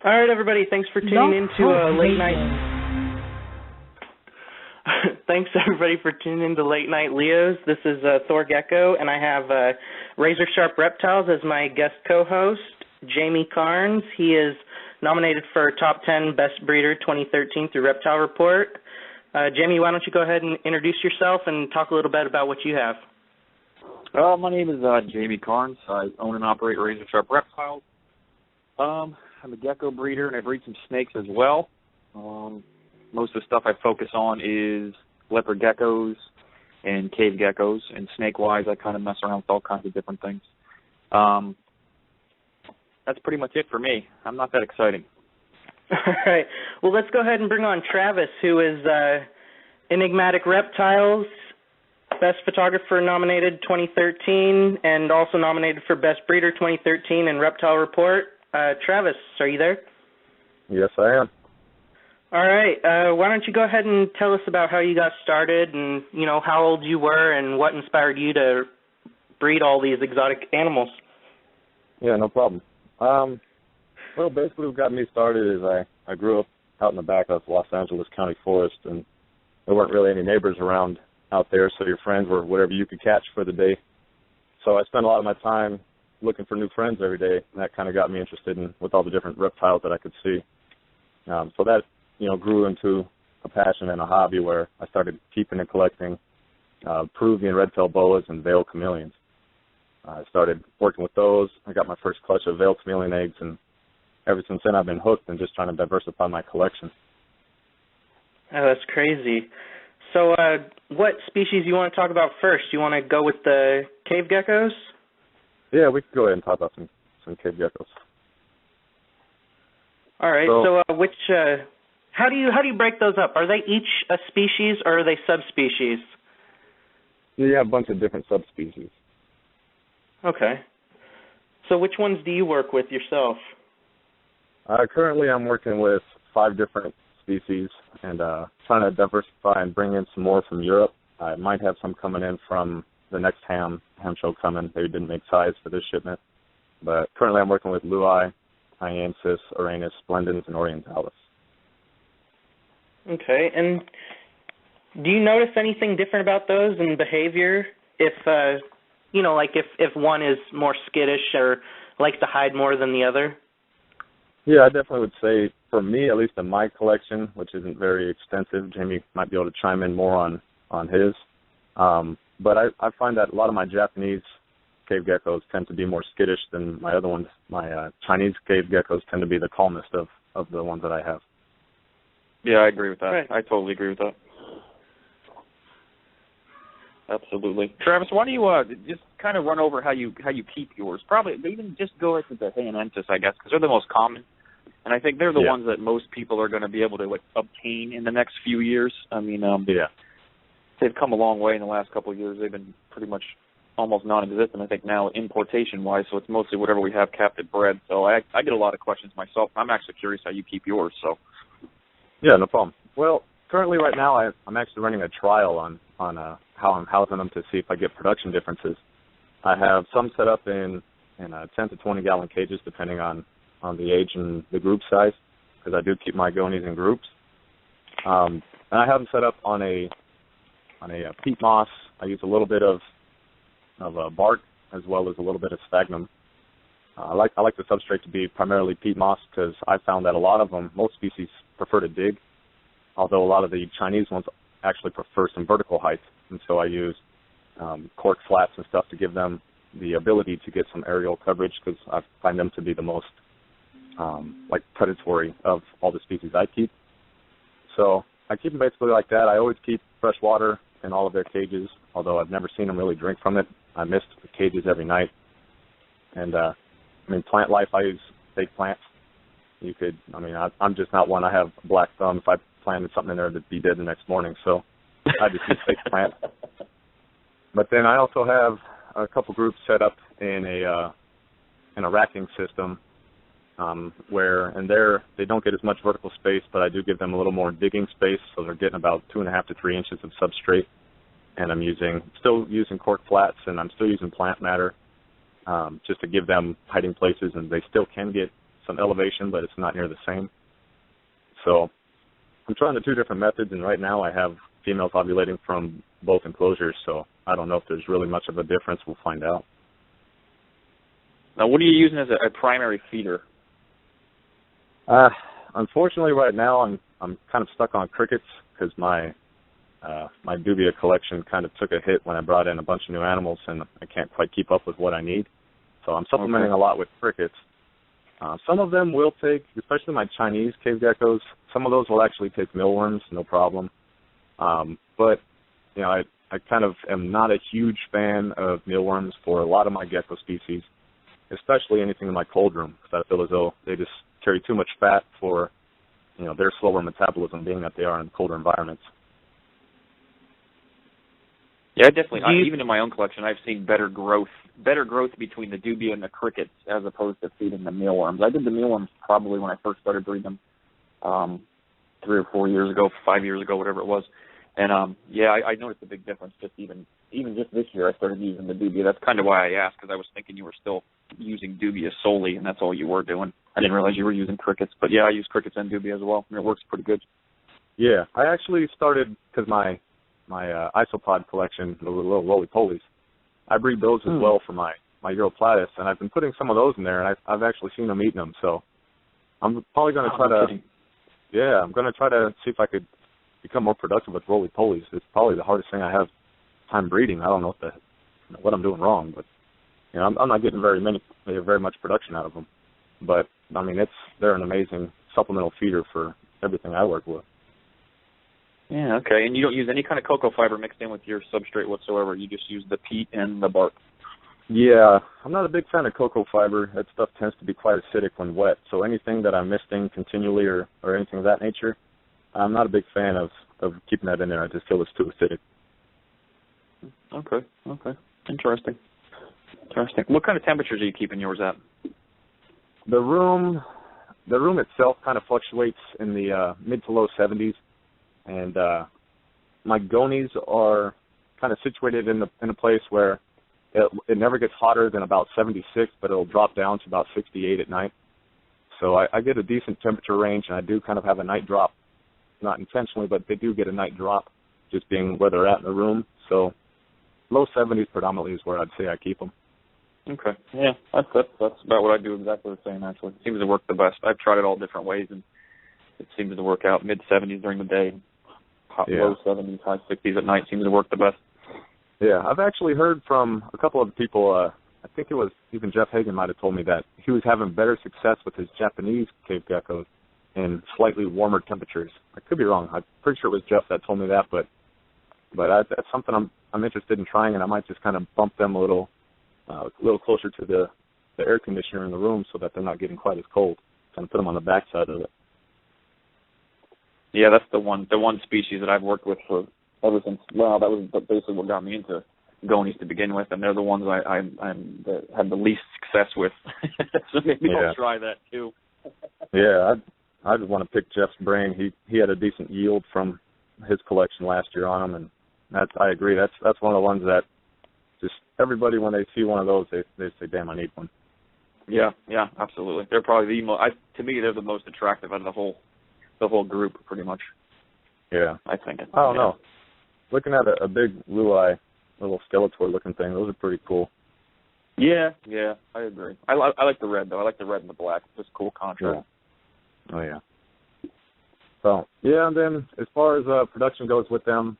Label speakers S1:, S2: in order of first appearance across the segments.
S1: All right, everybody. Thanks for tuning in to Late Night. Thanks, everybody, for tuning in to Late Night Leos. This is THORGECKO, and I have Razor Sharp Reptiles as my guest co-host, Jamie Carnes. He is nominated for Top 10 Best Breeder 2013 through Reptile Report. Jamie, why don't you go ahead and introduce yourself and talk a little bit about what you have.
S2: My name is Jamie Carnes. I own and operate Razor Sharp Reptiles. I'm a gecko breeder, and I breed some snakes as well. Most of the stuff I focus on is leopard geckos and cave geckos, and snake-wise, I kind of mess around with all kinds of different things. That's pretty much it for me. I'm not that exciting.
S1: All right. Well, let's go ahead and bring on Travis, who is Enigmatic Reptiles, Best Photographer nominated 2013, and also nominated for Best Breeder 2013 in Reptile Report. Travis, are you there?
S3: Yes, I am.
S1: All right. Why don't you go ahead and tell us about how you got started and, you know, how old you were and what inspired you to breed all these exotic animals?
S3: Yeah, no problem. Well, basically what got me started is I grew up out in the back of Los Angeles County Forest, and there weren't really any neighbors around out there, so your friends were whatever you could catch for the day. So I spent a lot of my time looking for new friends every day, and that kind of got me interested in with all the different reptiles that I could see. So that, you know, grew into a passion and a hobby where I started keeping and collecting Peruvian red-tailed boas and veiled chameleons. I started working with those. I got my first clutch of veiled chameleon eggs, and ever since then I've been hooked and just trying to diversify my collection.
S1: Oh, that's crazy. So what species you want to talk about first? You want to go with the cave geckos?
S3: Yeah, we could go ahead and talk about some cave geckos.
S1: All right. So how do you break those up? Are they each a species or are they subspecies?
S3: You have a bunch of different subspecies.
S1: Okay. So which ones do you work with yourself?
S3: Currently I'm working with 5 different species and trying to diversify and bring in some more from Europe. I might have some coming in from the next ham show coming. They didn't make size for this shipment. But currently I'm working with Luai, Hyansis, Uranus, Splendens, and Orientalis.
S1: Okay. And do you notice anything different about those in behavior? If, you know, like if one is more skittish or likes to hide more than the other?
S3: Yeah, I definitely would say, for me, at least in my collection, which isn't very extensive, Jamie might be able to chime in more on his. But I find that a lot of my Japanese cave geckos tend to be more skittish than my other ones. My Chinese cave geckos tend to be the calmest of the ones that I have.
S2: Yeah, I agree with that.
S1: Right.
S2: I totally agree with that. Absolutely. Travis, why don't you just kind of run over how you keep yours? Probably even just go right to the Hyanensis, I guess, because they're the most common. And I think they're the ones that most people are going to be able to obtain in the next few years. I mean, they've come a long way in the last couple of years. They've been pretty much almost non-existent, I think, now importation-wise, so it's mostly whatever we have captive bred. So I get a lot of questions myself. I'm actually curious how you keep yours. So.
S3: Yeah, no problem. Well, currently right now I'm actually running a trial on how I'm housing them to see if I get production differences. I have some set up in 10 to 20 gallon cages depending on the age and the group size, because I do keep my gonies in groups. And I have them set up on a peat moss. I use a little bit of bark as well as a little bit of sphagnum. I like the substrate to be primarily peat moss because I found that a lot of them, most species prefer to dig, although a lot of the Chinese ones actually prefer some vertical height. And so I use cork flats and stuff to give them the ability to get some aerial coverage because I find them to be the most predatory of all the species I keep. So I keep them basically like that. I always keep fresh water in all of their cages, although I've never seen them really drink from it. I mist the cages every night. And, plant life, I use fake plants. I'm just not one. I have a black thumb. If I planted something in there, it'd be dead the next morning. So I just use fake plants. But then I also have a couple groups set up in a racking system where they don't get as much vertical space, but I do give them a little more digging space, so they're getting about 2.5 to 3 inches of substrate. And I'm still using cork flats, and I'm still using plant matter just to give them hiding places, and they still can get some elevation, but it's not near the same. So I'm trying the two different methods, and right now I have females ovulating from both enclosures, so I don't know if there's really much of a difference. We'll find out.
S2: Now, what are you using as a primary feeder?
S3: Unfortunately, right now I'm kind of stuck on crickets because my dubia collection kind of took a hit when I brought in a bunch of new animals, and I can't quite keep up with what I need. So I'm supplementing a lot with crickets. Some of them will take, especially my Chinese cave geckos, some of those will actually take mealworms, no problem. But, you know, I kind of am not a huge fan of mealworms for a lot of my gecko species, especially anything in my cold room, because I feel as though they just carry too much fat for, you know, their slower metabolism, being that they are in colder environments.
S2: Yeah, definitely. Even in my own collection, I've seen better growth between the dubia and the crickets as opposed to feeding the mealworms. I did the mealworms probably when I first started breeding them 3 or 4 years ago, 5 years ago, whatever it was. And I noticed a big difference just even just this year I started using the dubia. That's kind of why I asked, because I was thinking you were still using dubia solely, and that's all you were doing. I didn't realize you were using crickets. But, yeah, I use crickets and dubia as well, and it works pretty good.
S3: Yeah, I actually started, because my isopod collection, the little roly-polies, I breed those as well for my Europlatus, and I've been putting some of those in there, and I've actually seen them eating them. So I'm probably going to try I'm going to try to see if I could become more productive with roly-polies. It's probably the hardest thing I have time breeding. I don't know what I'm doing wrong, but you know, I'm not getting very much production out of them. But I mean, they're an amazing supplemental feeder for everything I work with.
S2: Yeah, okay. And you don't use any kind of cocoa fiber mixed in with your substrate whatsoever. You just use the peat and the bark.
S3: Yeah, I'm not a big fan of cocoa fiber. That stuff tends to be quite acidic when wet. So anything that I'm misting continually or anything of that nature, I'm not a big fan of keeping that in there. I just feel it's too acidic.
S2: Okay. Interesting. What kind of temperatures are you keeping yours at?
S3: The room itself kind of fluctuates in the mid to low 70s, and my gonies are kind of situated in a place where it never gets hotter than about 76, but it'll drop down to about 68 at night. So I get a decent temperature range, and I do kind of have a night drop, not intentionally, but they do get a night drop, just being where they're at in the room. So low 70s predominantly is where I'd say I keep them.
S2: Okay. Yeah, that's about what I do, exactly the same, actually. It seems to work the best. I've tried it all different ways, and it seems to work out. Mid-70s during the day, low 70s, high 60s at night seems to work the best.
S3: Yeah, I've actually heard from a couple of people, I think it was even Jeff Hagan might have told me that he was having better success with his Japanese cave geckos in slightly warmer temperatures. I could be wrong. I'm pretty sure it was Jeff that told me that, but that's something I'm interested in trying, and I might just kind of bump them a little closer to the air conditioner in the room so that they're not getting quite as cold. Kind of put them on the backside of it.
S2: Yeah, that's the one species that I've worked with for ever since. Well, that was basically what got me into gonies to begin with, and they're the ones I had the least success with. So maybe I'll try that too.
S3: Yeah, I just want to pick Jeff's brain. He had a decent yield from his collection last year on them, and I agree. That's one of the ones that just everybody, when they see one of those, they say, "Damn, I need one."
S2: Yeah, absolutely. They're probably to me, they're the most attractive out of the whole group, pretty much.
S3: Yeah,
S2: I think.
S3: I don't know. Looking at a big Lulai, little Skeletor-looking thing, those are pretty cool.
S2: Yeah, I agree. I like the red though. I like the red and the black. It's just cool contrast.
S3: Yeah. Oh yeah. So yeah, and then as far as production goes with them,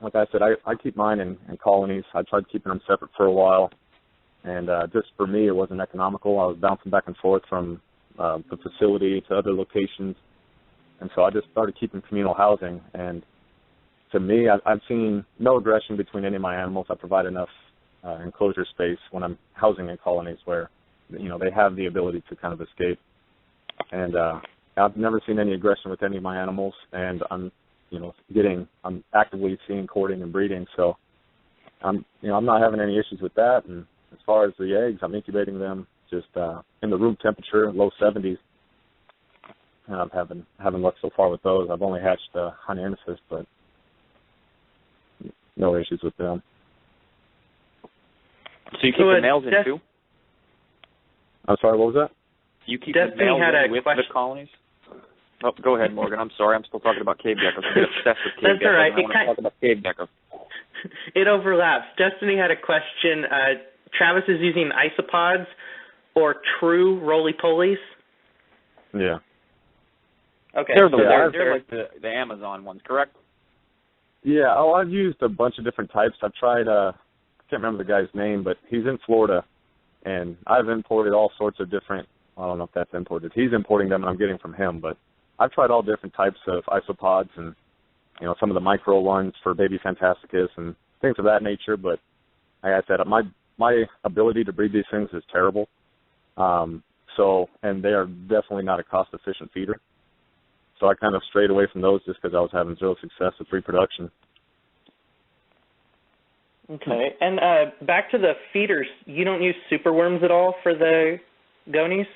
S3: like I said, I keep mine in colonies. I tried keeping them separate for a while, and just for me, it wasn't economical. I was bouncing back and forth from the facility to other locations, and so I just started keeping communal housing. And to me, I've seen no aggression between any of my animals. I provide enough enclosure space when I'm housing in colonies where, you know, they have the ability to kind of escape. And I've never seen any aggression with any of my animals, and I'm actively seeing courting and breeding, so I'm not having any issues with that. And as far as the eggs, I'm incubating them just in the room temperature, low 70s. And I'm having luck so far with those. I've only hatched Hyannisis, but no issues with them.
S2: So you keep the males in too?
S3: I'm sorry, what was that?
S2: Do you keep
S1: Destiny
S2: the males
S1: had a
S2: with
S1: question.
S2: the colonies? Oh, go ahead, Morgan. I'm sorry. I'm still talking about cave geckos. I get obsessed with cave
S1: That's all right.
S2: geckos. I want to talk about cave geckos.
S1: It overlaps. Destiny had a question. Travis is using isopods or true roly-polies.
S3: Yeah.
S1: Okay.
S2: They're
S1: they're
S2: like the Amazon ones, correct?
S3: Yeah. Oh, I've used a bunch of different types. I've tried. I can't remember the guy's name, but he's in Florida, and I've imported all sorts of different. I don't know if that's imported. He's importing them, and I'm getting from him. But I've tried all different types of isopods, and some of the micro ones for baby fantasticus and things of that nature. But like I said, my ability to breed these things is terrible. And they are definitely not a cost-efficient feeder. So I kind of strayed away from those just because I was having zero success with reproduction.
S1: Okay. And back to the feeders, you don't use superworms at all for the gonies?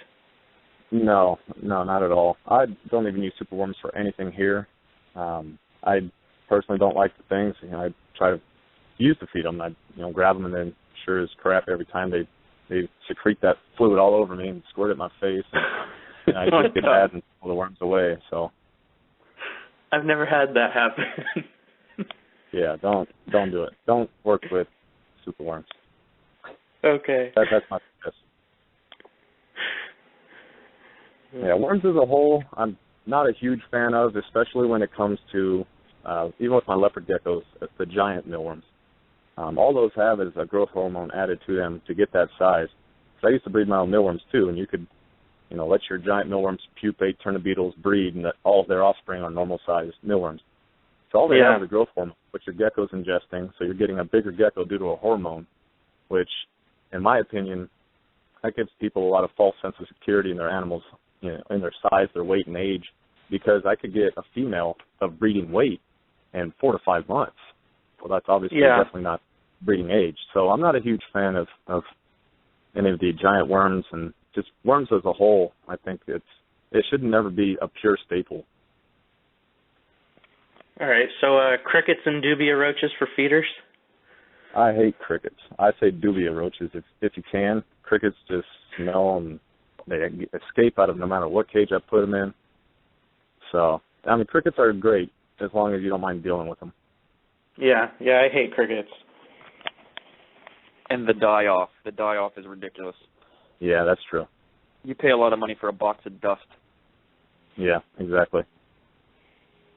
S3: No, not at all. I don't even use superworms for anything here. I personally don't like the things. I try to use to feed them. I grab them and then sure as crap every time they secrete that fluid all over me and squirt it in my face. And I just get mad and pull the worms away. So
S1: I've never had that happen.
S3: yeah, don't do it. Don't work with superworms.
S1: Okay.
S3: That's my suggestion. Yeah, worms as a whole, I'm not a huge fan of, especially when it comes to, even with my leopard geckos, the giant mealworms. All those have is a growth hormone added to them to get that size. So I used to breed my own mealworms too, and you could, let your giant mealworms pupate, turn the beetles, breed, and all of their offspring are normal-sized mealworms. So all they have is a growth hormone, which your gecko's ingesting, so you're getting a bigger gecko due to a hormone, which, in my opinion, that gives people a lot of false sense of security in their animals, in their size, their weight, and age, because I could get a female of breeding weight in 4 to 5 months. Well, that's obviously definitely not breeding age. So I'm not a huge fan of any of the giant worms, and just worms as a whole. I think it should never be a pure staple.
S1: All right, so crickets and dubia roaches for feeders?
S3: I hate crickets. I say dubia roaches if you can. Crickets just smell and they escape out of no matter what cage I put them in. So, crickets are great as long as you don't mind dealing with them.
S1: Yeah, I hate crickets.
S2: And the die-off. The die-off is ridiculous.
S3: Yeah, that's true.
S2: You pay a lot of money for a box of dust.
S3: Yeah, exactly.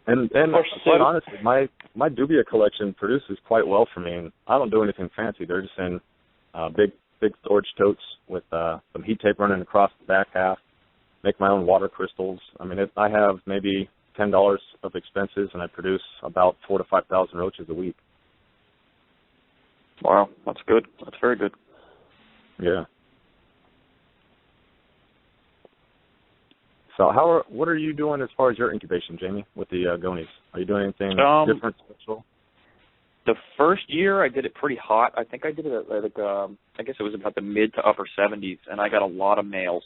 S3: And quite honestly, my dubia collection produces quite well for me, and I don't do anything fancy. They're just in big storage totes with some heat tape running across the back half. Make my own water crystals. I have maybe $10 of expenses, and I produce about 4,000 to 5,000 roaches a week.
S2: Wow, that's good. That's very good.
S3: Yeah. So what are you doing as far as your incubation, Jamie, with the gonies? Are you doing anything different, special?
S2: The first year I did it pretty hot. I think I did it at I guess it was about the mid to upper 70s, and I got a lot of males.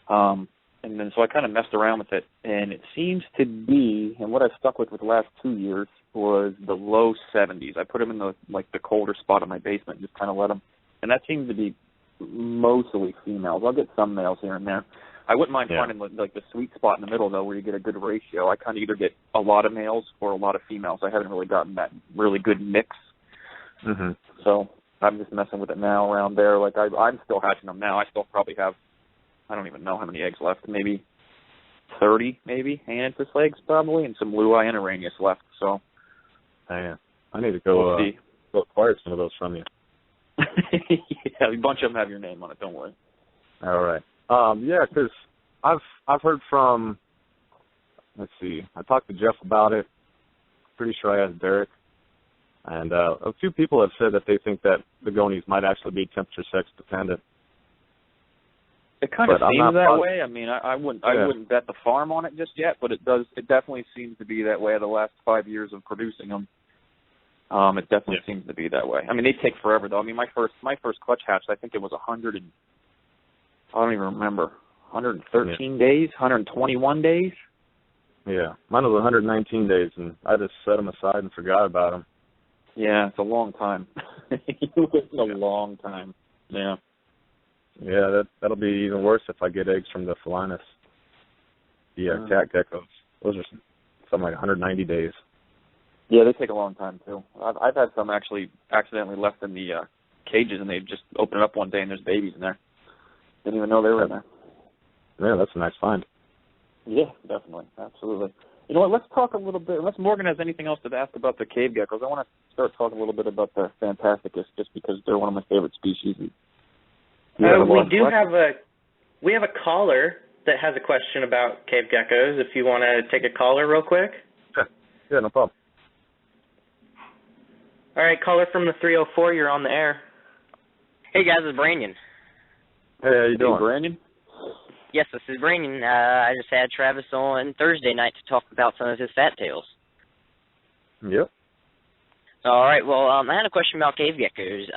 S2: And then so I kind of messed around with it, and it seems to be, and what I've stuck with the last 2 years was the low 70s. I put them in the colder spot of my basement, just kind of let them, and that seems to be mostly females. I'll get some males here and there. I wouldn't mind finding the sweet spot in the middle though, where you get a good ratio. I kind of either get a lot of males or a lot of females. I haven't really gotten that really good mix.
S3: Mm-hmm.
S2: So I'm just messing with it now around there. I'm still hatching them now. I still probably have, I don't even know how many eggs left. Maybe 30, maybe Hyanthus eggs probably, and some Blue Eye and Arrhenius left. So
S3: I need to go acquire some of those from you.
S2: Yeah, a bunch of them have your name on it. Don't worry.
S3: All right. Yeah, because I've heard from, let's see, I talked to Jeff about it. Pretty sure I asked Derek. And a few people have said that they think that the gonies might actually be temperature sex dependent.
S2: It kind of seems that way. I wouldn't bet the farm on it just yet, but it does. It definitely seems to be that way the last 5 years of producing them. It definitely seems to be that way. They take forever though. My first clutch hatch, I think it was 100 and I don't even remember. 113 days, 121 days.
S3: Yeah, mine was 119 days, and I just set them aside and forgot about them.
S2: Yeah, it's a long time. It's a long time. Yeah.
S3: Yeah, that'll be even worse if I get eggs from the Felinus, the cat geckos. Those are something like 190 days.
S2: Yeah, they take a long time too. I've had some actually accidentally left in the cages, and they just open it up one day and there's babies in there. Didn't even know they were in there.
S3: Yeah, that's a nice find.
S2: Yeah, definitely, absolutely. You know what? Let's talk a little bit. Unless Morgan has anything else to ask about the cave geckos, I want to start talking a little bit about the Fantasticus, just because they're one of my favorite species.
S1: We have a caller that has a question about cave geckos. If you want to take a caller real quick.
S3: Yeah, no problem.
S1: All right, caller from the 304, you're on the air.
S4: Hey guys, it's Brandon.
S3: Hey, how you doing?
S2: Hey, Brandon?
S4: Yes, this is Brandon. I just had Travis on Thursday night to talk about some of his fat tails.
S3: Yep.
S4: All right, well, I had a question about cave geckos.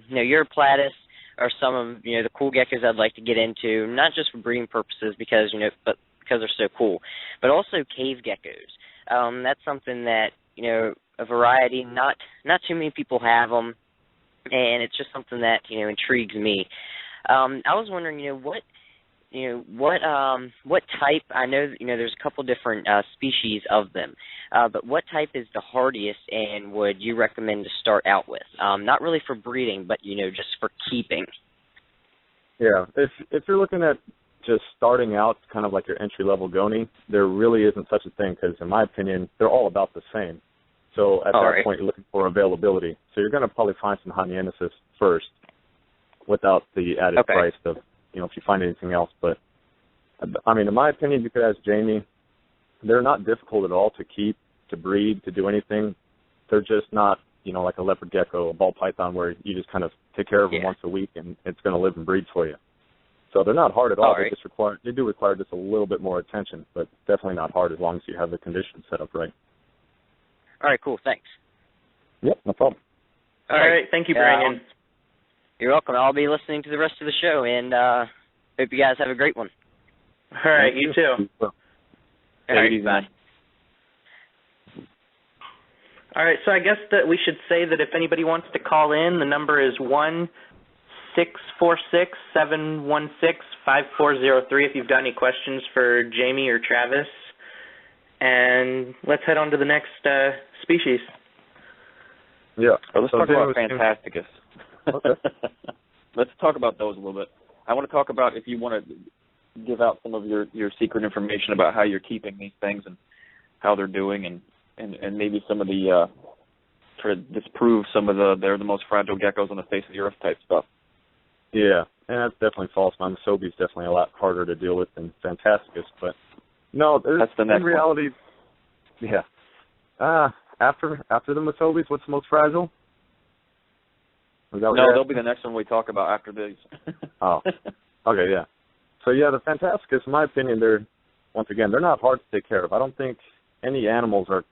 S4: Your platis are some of, the cool geckos I'd like to get into, not just for breeding purposes but because they're so cool, but also cave geckos. That's something that, a variety, not too many people have them, and it's just something that, intrigues me. I was wondering, what type, I know, there's a couple different species of them, but what type is the hardiest and would you recommend to start out with? Not really for breeding, but, just for keeping.
S3: Yeah, if you're looking at just starting out kind of like your entry-level Goni, there really isn't such a thing because, in my opinion, they're all about the same. So at that point, you're looking for availability. So you're going to probably find some Honiensis first without the added price of, if you find anything else. But, I mean, in my opinion, you could ask Jamie, they're not difficult at all to keep, to breed, to do anything. They're just not, like a leopard gecko, a ball python, where you just kind of take care of them once a week and it's going to live and breed for you. So they're not hard at all. They do require just a little bit more attention, but definitely not hard as long as you have the conditions set up right.
S4: All right, cool. Thanks.
S3: Yep, no problem.
S1: All right. Thank you, Brandon.
S4: You're welcome. I'll be listening to the rest of the show, and hope you guys have a great one.
S1: All right, you too.
S4: All right, bye.
S1: All right, so I guess that we should say that if anybody wants to call in, the number is 1-646-716-5403 if you've got any questions for Jamie or Travis. And let's head on to the next species.
S3: Yeah.
S2: Let's talk about Fantasticus.
S3: Okay.
S2: Let's talk about those a little bit. I want to talk about, if you want to give out some of your secret information about how you're keeping these things and how they're doing, and maybe some of the try to disprove some of they're the most fragile geckos on the face of the earth type stuff.
S3: Yeah, and that's definitely false. My Mesobi's definitely a lot harder to deal with than Fantasticus, but no,
S2: that's the next
S3: in reality, one. Yeah. After the Mesobi's, what's the most fragile?
S2: No, they'll be the next one we talk about after these.
S3: Oh, okay, yeah. So yeah, the Fantasticus, in my opinion, they're not hard to take care of. I don't think any animals are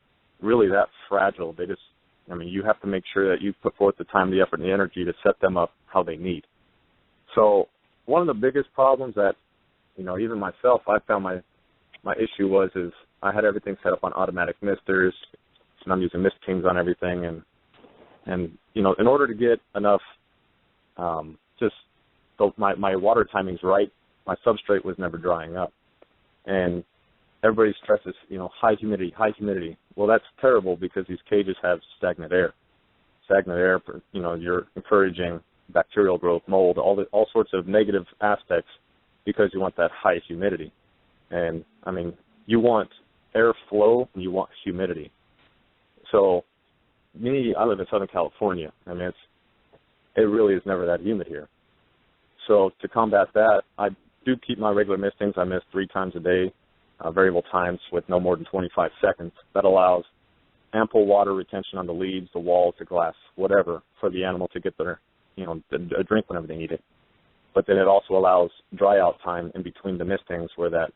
S3: really that fragile. They just, you have to make sure that you put forth the time, the effort, and the energy to set them up how they need. So one of the biggest problems that, even myself, I found my issue is I had everything set up on automatic misters, and I'm using mist kings on everything, and in order to get enough, my water timing's right, my substrate was never drying up, and everybody stresses, high humidity. Well, that's terrible because these cages have stagnant air. Stagnant air, you're encouraging bacterial growth, mold, all sorts of negative aspects because you want that high humidity. And, you want airflow and you want humidity. So, I live in Southern California. It really is never that humid here. So, to combat that, I do keep my regular mistings. I mist 3 times a day, variable times with no more than 25 seconds. That allows ample water retention on the leaves, the walls, the glass, whatever, for the animal to get their, a drink whenever they need it. But then it also allows dry out time in between the mistings where that,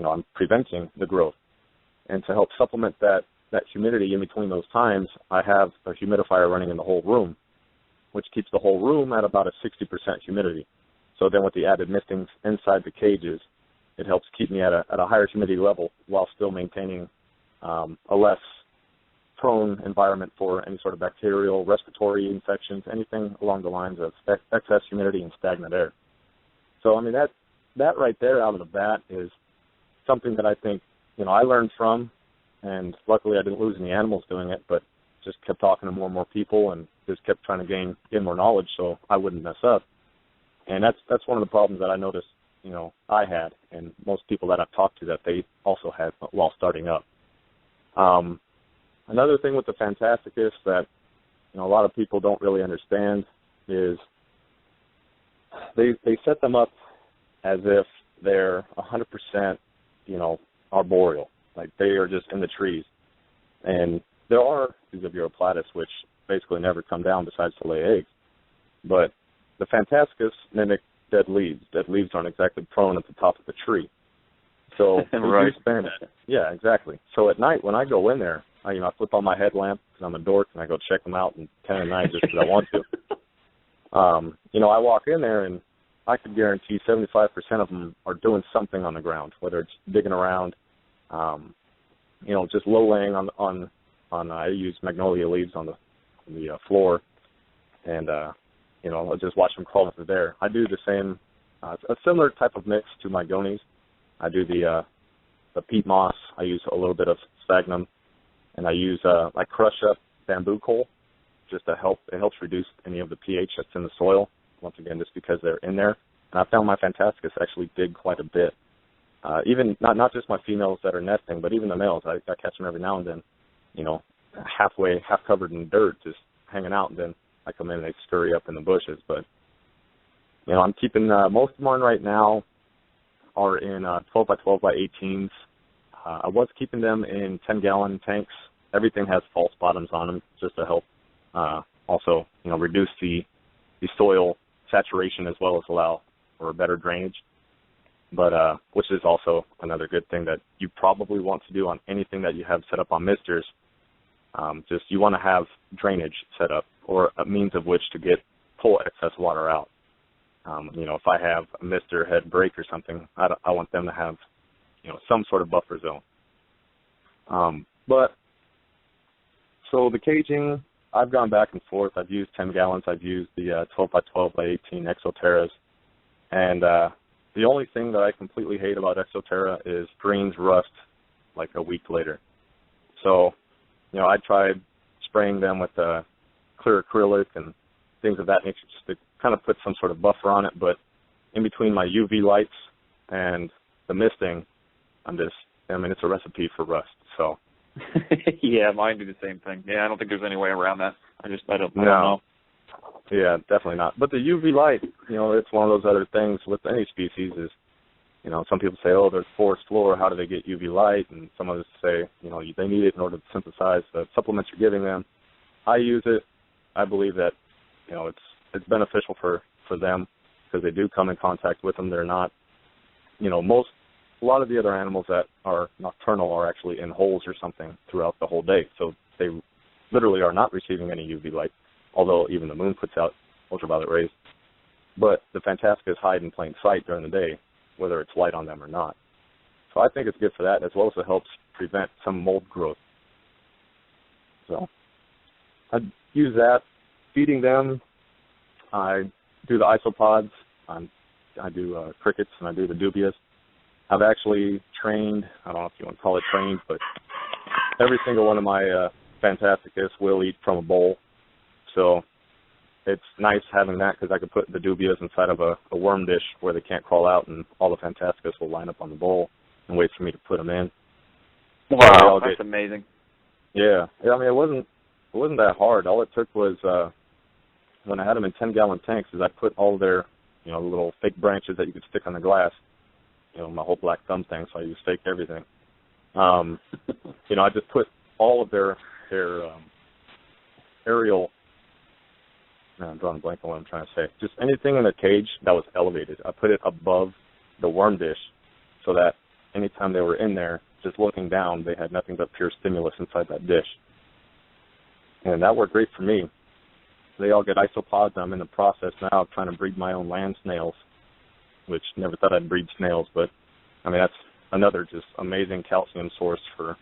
S3: I'm preventing the growth. And to help supplement that humidity in between those times, I have a humidifier running in the whole room, which keeps the whole room at about a 60% humidity. So then with the added mistings inside the cages, it helps keep me at a higher humidity level while still maintaining a less prone environment for any sort of bacterial, respiratory infections, anything along the lines of excess humidity and stagnant air. So, I mean, that right there out of the bat is something that I think, I learned from, and luckily I didn't lose any animals doing it, but just kept talking to more and more people and just kept trying to gain more knowledge so I wouldn't mess up. And that's one of the problems that I noticed, I had, and most people that I've talked to that they also had while starting up. Another thing with the Fantasticus that, a lot of people don't really understand is they set them up as if they're 100%, arboreal, like they are just in the trees. And there are these of Europlatus which basically never come down besides to lay eggs. But the Fantasticus mimic dead leaves. Dead leaves aren't exactly prone at the top of the tree. So
S2: right.
S3: Yeah, exactly. So at night when I go in there, I flip on my headlamp because I'm a dork and I go check them out and 10 at night just because I want to. I walk in there and I could guarantee 75% of them are doing something on the ground, whether it's digging around, just low laying on I use magnolia leaves on the floor, and I'll just watch them crawl through there. I do the same, a similar type of mix to my gonies. I do the peat moss. I use a little bit of sphagnum, and I crush up bamboo coal just to help. It helps reduce any of the pH that's in the soil. Once again, just because they're in there. And I found my Fantasticus actually dig quite a bit. Even not just my females that are nesting, but even the males. I catch them every now and then, half covered in dirt, just hanging out, and then I come in and they scurry up in the bushes. But, I'm keeping, most of mine right now are in 12 by 12 by 18s. I was keeping them in 10-gallon tanks. Everything has false bottoms on them just to help also, reduce the soil saturation as well as allow for better drainage. But which is also another good thing that you probably want to do on anything that you have set up on misters. Just you want to have drainage set up or a means of which to pull excess water out. If I have a mister head break or something, I want them to have some sort of buffer zone. But so the caging, I've gone back and forth. I've used 10 gallons. I've used the 12 by 12 by 18 Exoterras. And the only thing that I completely hate about Exoterra is greens rust like a week later. So, I tried spraying them with clear acrylic and things of that nature just to kind of put some sort of buffer on it. But in between my UV lights and the misting, it's a recipe for rust. So.
S2: Yeah, mine do the same thing. Yeah, I don't think there's any way around that. I don't know. Yeah, definitely not. But the UV light, it's one of those other things with any species is, some people say, oh, there's forest floor, how do they get UV light? And some others say, they need it in order to synthesize the supplements you're giving them. I use it. I believe that, it's beneficial for them because they do come in contact with them. They're not, a lot of the other animals that are nocturnal are actually in holes or something throughout the whole day. So they literally are not receiving any UV light, although even the moon puts out ultraviolet rays. But the Fantasticus hide in plain sight during the day, whether it's light on them or not. So I think it's good for that, as well as it helps prevent some mold growth. So I use that. Feeding them, I do the isopods, I do crickets, and I do the dubias. I've actually trained, I don't know if you want to call it trained, but every single one of my Fantasticus will eat from a bowl. So it's nice having that because I could put the dubias inside of a worm dish where they can't crawl out, and all the Fantasticus will line up on the bowl and wait for me to put them in. Wow, that's amazing.
S3: Yeah, it wasn't that hard. All it took was when I had them in 10-gallon tanks, is I put all their little fake branches that you could stick on the glass. My whole black thumb thing, so I use fake everything. I just put all of their aerial. I'm drawing a blank on what I'm trying to say. Just anything in the cage that was elevated, I put it above the worm dish, so that anytime they were in there, just looking down, they had nothing but pure stimulus inside that dish. And that worked great for me. They all get isopods. I'm in the process now of trying to breed my own land snails, which never thought I'd breed snails, but that's another just amazing calcium source for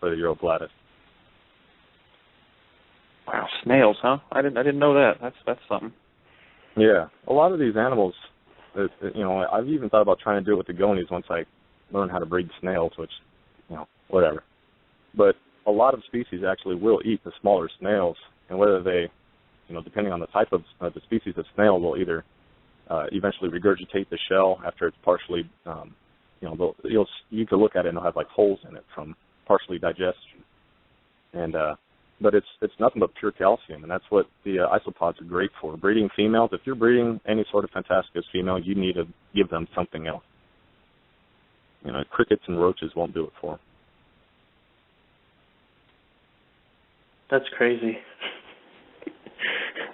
S3: the Europlatus.
S2: Wow, snails, huh? I didn't know that. That's something.
S3: Yeah, a lot of these animals, I've even thought about trying to do it with the gonies once I learn how to breed snails, which, whatever. But a lot of species actually will eat the smaller snails, and whether they, depending on the type of the species of snail, will either eventually regurgitate the shell after it's partially, you could look at it and it'll have like holes in it from partially digestion. And but it's nothing but pure calcium, and that's what the isopods are great for. Breeding females, if you're breeding any sort of Fantasticus female, you need to give them something else. Crickets and roaches won't do it for them.
S1: That's crazy.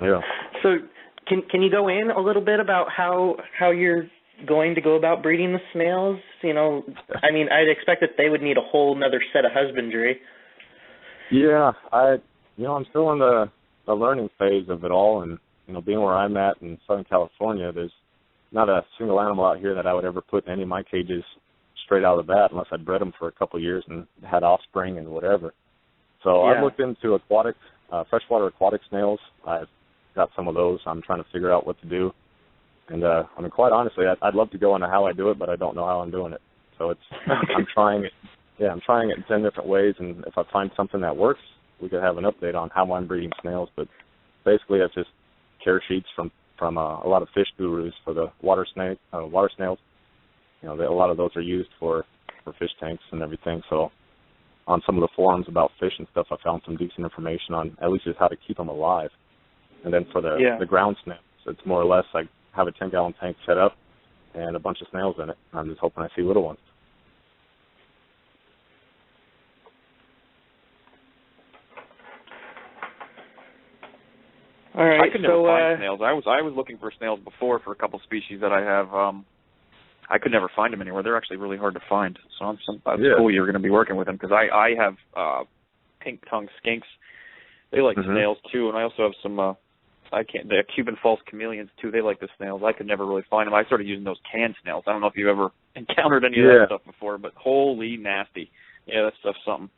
S3: Yeah.
S1: So can you go in a little bit about how you're going to go about breeding the snails? I'd expect that they would need a whole another set of husbandry.
S3: Yeah, I'm still in the learning phase of it all, and being where I'm at in Southern California, there's not a single animal out here that I would ever put in any of my cages straight out of the bat unless I'd bred them for a couple of years and had offspring and whatever. So
S1: yeah.
S3: I've looked into freshwater aquatic snails. I've got some of those. I'm trying to figure out what to do, and quite honestly, I'd love to go into how I do it, but I don't know how I'm doing it. So I'm trying it. Yeah, I'm trying it in 10 different ways, and if I find something that works, we could have an update on how I'm breeding snails. But basically, it's just care sheets from a lot of fish gurus for the water snails. A lot of those are used for fish tanks and everything. So on some of the forums about fish and stuff, I found some decent information on at least just how to keep them alive. And then for the ground snails, it's more or less like have a 10-gallon tank set up and a bunch of snails in it. I'm just hoping I see little ones.
S1: All right,
S2: I could never find snails. I was looking for snails before for a couple species that I have. I could never find them anywhere. They're actually really hard to find. So it's cool you're going to be working with them, because I have pink-tongued skinks. They like the snails too, and I also have some the Cuban false chameleons too. They like the snails. I could never really find them. I started using those canned snails. I don't know if you've ever encountered any of that stuff before, but holy nasty. Yeah, that stuff's something.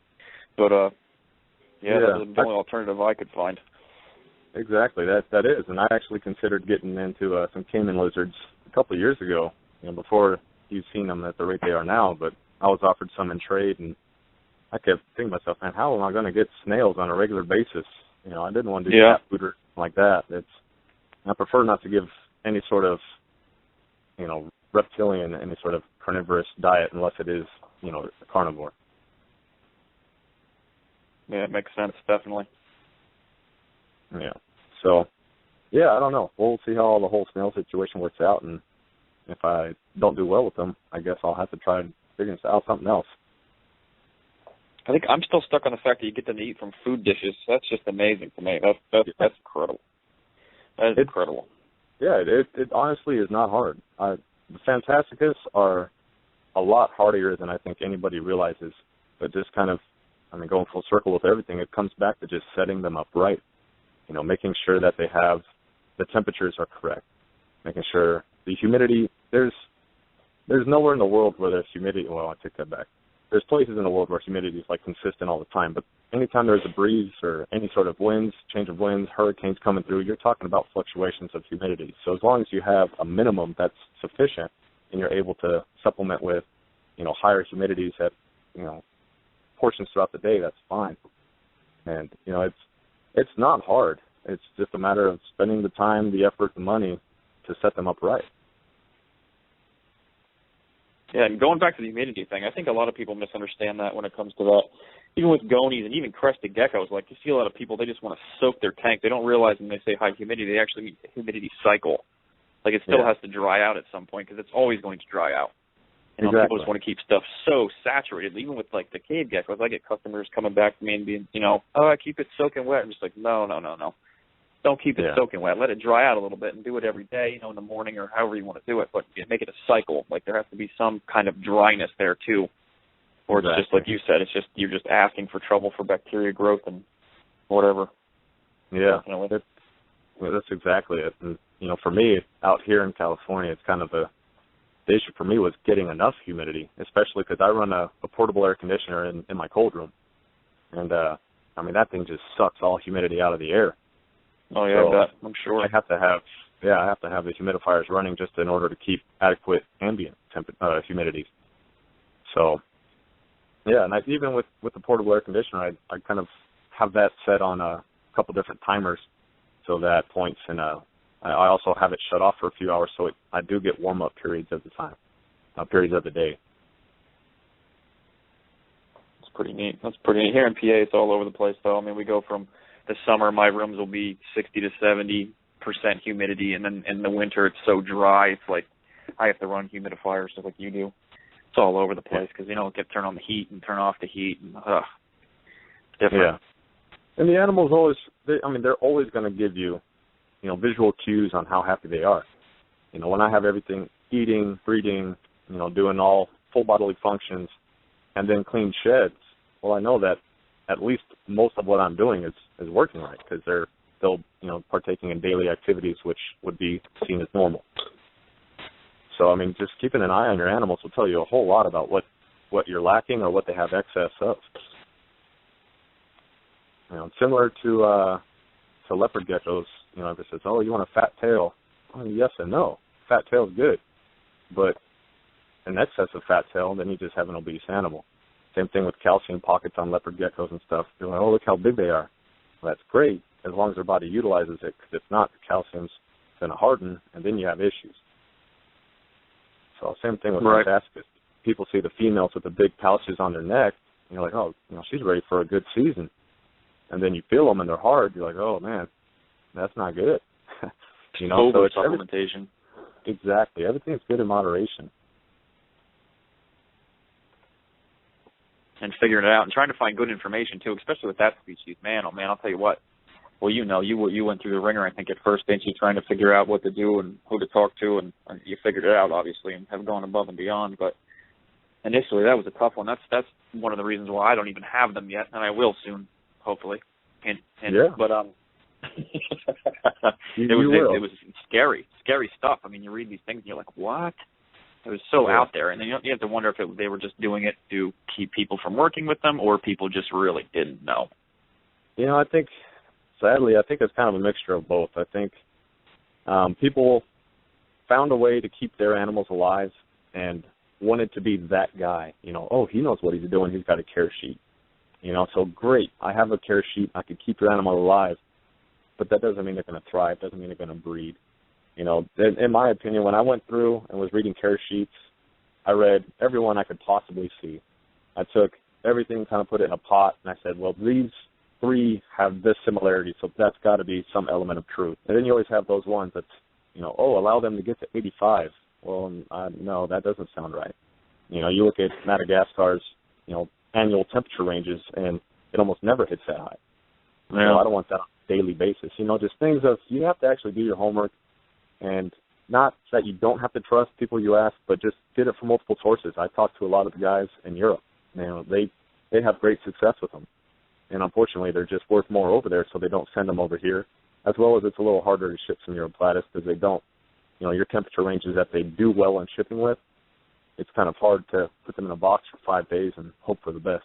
S2: But that's the only alternative I could find.
S3: Exactly, that is, and I actually considered getting into some caiman lizards a couple of years ago, before you've seen them at the rate they are now. But I was offered some in trade, and I kept thinking to myself, man, how am I going to get snails on a regular basis? I didn't want to do cat food or like that. I prefer not to give any sort of, reptilian, any sort of carnivorous diet unless it is, a carnivore.
S2: Yeah, it makes sense, definitely.
S3: Yeah. So, I don't know. We'll see how the whole snail situation works out, and if I don't do well with them, I guess I'll have to try figuring out something else.
S2: I think I'm still stuck on the fact that you get them to eat from food dishes. That's just amazing to me. That's incredible. That is incredible. Yeah,
S3: it honestly is not hard. The Fantasticus are a lot hardier than I think anybody realizes. But just kind of, going full circle with everything, it comes back to just setting them up right. Making sure that they have the temperatures are correct, making sure the humidity. There's nowhere in the world where there's humidity. Well, I take that back. There's places in the world where humidity is like consistent all the time, but anytime there's a breeze or any sort of winds, change of winds, hurricanes coming through, you're talking about fluctuations of humidity. So as long as you have a minimum that's sufficient and you're able to supplement with, higher humidities at, portions throughout the day, that's fine. And, it's not hard. It's just a matter of spending the time, the effort, the money to set them up right.
S2: Yeah, and going back to the humidity thing, I think a lot of people misunderstand that when it comes to that. Even with gonies and even crested geckos, like you see a lot of people, they just want to soak their tank. They don't realize when they say high humidity, they actually mean the humidity cycle. Like it still has to dry out at some point because it's always going to dry out.
S3: Exactly.
S2: People just want to keep stuff so saturated. Even with like the cave geckos, I get customers coming back to me and being, I keep it soaking wet. I'm just like, no. Don't keep it soaking wet. Let it dry out a little bit and do it every day, in the morning or however you want to do it. But make it a cycle. Like there has to be some kind of dryness there too. Or it's just like you said, you're just asking for trouble for bacteria growth and whatever.
S3: Yeah, that's exactly it. And for me out here in California, it's kind of the issue for me was getting enough humidity, especially because I run a portable air conditioner in my cold room, and that thing just sucks all humidity out of the air.
S2: Oh yeah,
S3: so
S2: I'm sure.
S3: I have to have Yeah, I have to have the humidifiers running just in order to keep adequate ambient humidity. So, yeah, and even with the portable air conditioner, I kind of have that set on a couple different timers so that points, and I also have it shut off for a few hours, so I do get warm-up periods of the time, periods of the day.
S2: That's pretty neat. That's pretty neat. Here in PA, it's all over the place, though. I mean, we go from the summer, my rooms will be 60 to 70% humidity, and then in the winter, it's so dry, it's like I have to run humidifiers just like you do. It's all over the place because, turn on the heat and turn off the heat, and different.
S3: Yeah. And the animals always, they're always going to give you, visual cues on how happy they are. When I have everything eating, breeding, doing all full bodily functions, and then clean sheds, well, I know that at least most of what I'm doing is working right because they'll partaking in daily activities which would be seen as normal. So, just keeping an eye on your animals will tell you a whole lot about what you're lacking or what they have excess of. Similar to leopard geckos, if it says, oh, you want a fat tail? Well, yes and no. Fat tail is good. But an excess of fat tail, then you just have an obese animal. Same thing with calcium pockets on leopard geckos and stuff. You're like, oh, look how big they are. Well, that's great as long as their body utilizes it, because if not, the calcium's going to harden, and then you have issues. So same thing with Antarctica. People see the females with the big pouches on their neck, and you're like, oh, she's ready for a good season. And then you feel them, and they're hard. You're like, oh, man, that's not good.
S2: Over supplementation.
S3: Exactly. Everything's good in moderation.
S2: And figuring it out and trying to find good information, too, especially with that species. Man, oh, man, I'll tell you what. Well, you went through the ringer, I think, at first, didn't you, trying to figure out what to do and who to talk to, and you figured it out, obviously, and have gone above and beyond. But initially, that was a tough one. That's one of the reasons why I don't even have them yet, and I will soon, hopefully.
S3: Yeah.
S2: But it was scary stuff. You read these things, and you're like, what? It was so out there, and then you have to wonder if they were just doing it to keep people from working with them, or people just really didn't know.
S3: I think, sadly, it's kind of a mixture of both. I think people found a way to keep their animals alive and wanted to be that guy. Oh, he knows what he's doing. He's got a care sheet. So great. I have a care sheet. I can keep your animal alive, but that doesn't mean they're going to thrive. Doesn't mean they're going to breed. In my opinion, when I went through and was reading care sheets, I read every one I could possibly see. I took everything, kind of put it in a pot, and I said, well, these three have this similarity, so that's got to be some element of truth. And then you always have those ones that's, allow them to get to 85. Well, no, that doesn't sound right. You look at Madagascar's, annual temperature ranges, and it almost never hits that high.
S2: Yeah.
S3: I don't want that on a daily basis. Just things of, you have to actually do your homework, and not that you don't have to trust people you ask, but just get it from multiple sources. I talked to a lot of the guys in Europe. They have great success with them. And unfortunately, they're just worth more over there, so they don't send them over here, as well as it's a little harder to ship some Europlatus because they don't, your temperature ranges that they do well in shipping with, it's kind of hard to put them in a box for 5 days and hope for the best,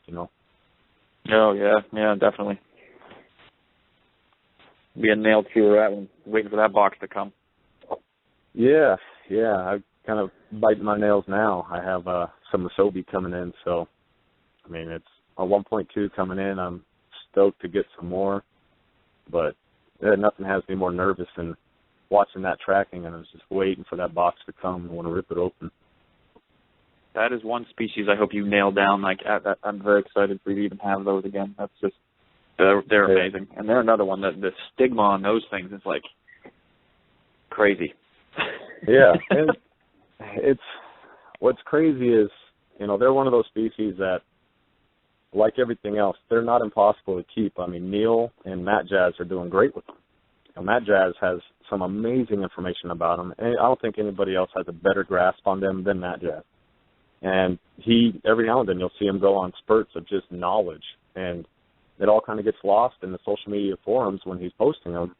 S2: Oh, yeah, definitely. Be a nail chewer that one, waiting for that box to come.
S3: Yeah, I kind of bite my nails now. I have some Asobi coming in, so, it's a 1.2 coming in. I'm stoked to get some more, but nothing has me more nervous than watching that tracking, and I was just waiting for that box to come. I want to rip it open.
S2: That is one species I hope you nail down. I'm very excited for you to even have those again. That's just, they're amazing. And they're another one that the stigma on those things is like crazy.
S3: Yeah, and it's, what's crazy is, they're one of those species that, like everything else, they're not impossible to keep. Neil and Matt Jazz are doing great with them. Matt Jazz has some amazing information about them, and I don't think anybody else has a better grasp on them than Matt Jazz. And every now and then you'll see him go on spurts of just knowledge, and it all kind of gets lost in the social media forums when he's posting them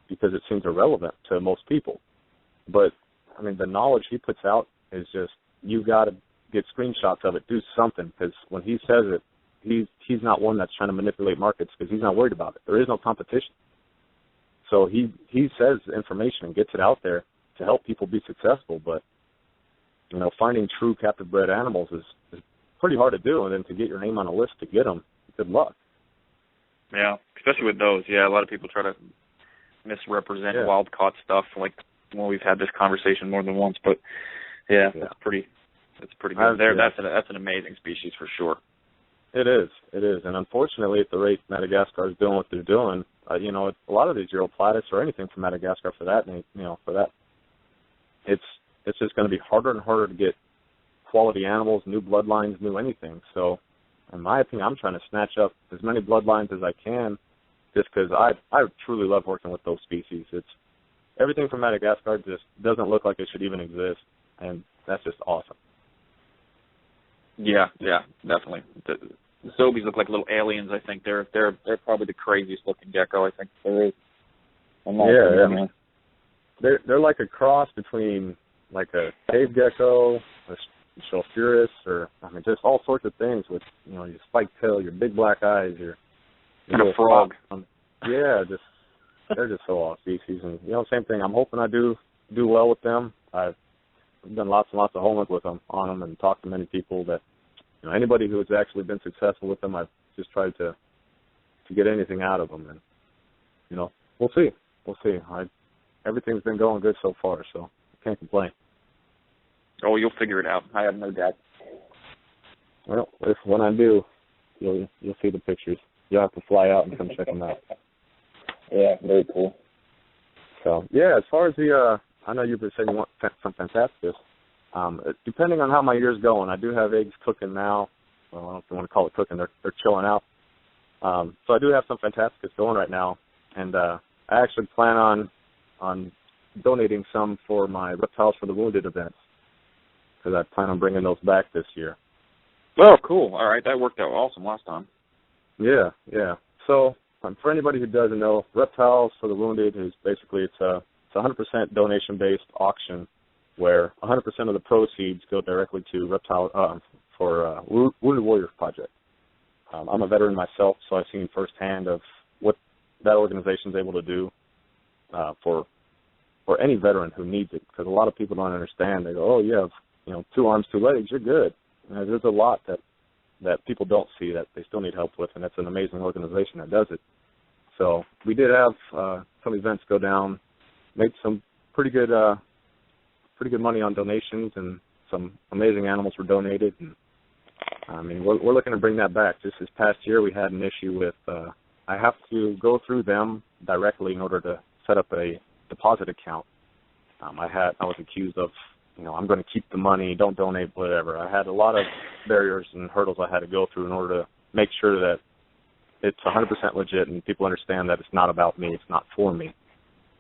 S3: because it seems irrelevant to most people. But, the knowledge he puts out is just, you got to get screenshots of it, do something, because when he says it, he's not one that's trying to manipulate markets because he's not worried about it. There is no competition. So he says information and gets it out there to help people be successful. But, you know, finding true captive bred animals is pretty hard to do. And then to get your name on a list to get them, good luck.
S2: Yeah, especially with those. Yeah, a lot of people try to misrepresent wild-caught stuff. Like, well, we've had this conversation more than once. But, yeah. It's pretty good. That's an amazing species for sure.
S3: It is. And unfortunately, at the rate Madagascar is doing what they're doing, you know, a lot of these Europlatus or anything from Madagascar for that, it's just going to be harder and harder to get quality animals, new bloodlines, new anything. So, in my opinion, I'm trying to snatch up as many bloodlines as I can, just because I truly love working with those species. It's everything from Madagascar just doesn't look like it should even exist, and that's just awesome.
S2: Yeah, definitely. The Zobies look like little aliens. I think they're probably the craziest looking gecko I think there is.
S3: They're like a cross between like a cave gecko, a sulphurus, or just all sorts of things with your spiked tail, your big black eyes, your
S2: a frog.
S3: They're just so off species, and same thing. I'm hoping I do well with them. I've done lots and lots of homework with them on them, and talked to many people that anybody who has actually been successful with them. I've just tried to get anything out of them, and we'll see. Everything's been going good so far, so I can't complain.
S2: Oh, you'll figure it out. I have no doubt.
S3: Well, when I do, you'll see the pictures. You'll have to fly out and come check them out.
S2: Yeah, very cool.
S3: So as far as I know you've been saying you want some Fantasticus. Depending on how my year's going, I do have eggs cooking now. Well, I don't know if you want to call it cooking. They're chilling out. So I do have some Fantasticus going right now, and I actually plan on donating some for my Reptiles for the Wounded events, because I plan on bringing those back this year.
S2: Oh, cool. All right, that worked out awesome last time. Yeah.
S3: So for anybody who doesn't know, Reptiles for the Wounded is basically it's a 100% donation-based auction where 100% of the proceeds go directly to Wounded Warriors Project. I'm a veteran myself, so I've seen firsthand of what that organization is able to do for any veteran who needs it, because a lot of people don't understand. They go, oh, you have 2 arms, 2 legs, you're good. And there's a lot that people don't see that they still need help with, and that's an amazing organization that does it. So we did have some events go down, made some pretty good money on donations, and some amazing animals were donated. And we're looking to bring that back. Just this past year, we had an issue with I have to go through them directly in order to set up a deposit account. I was accused of, I'm going to keep the money, don't donate, whatever. I had a lot of barriers and hurdles I had to go through in order to make sure that it's 100% legit and people understand that it's not about me, it's not for me.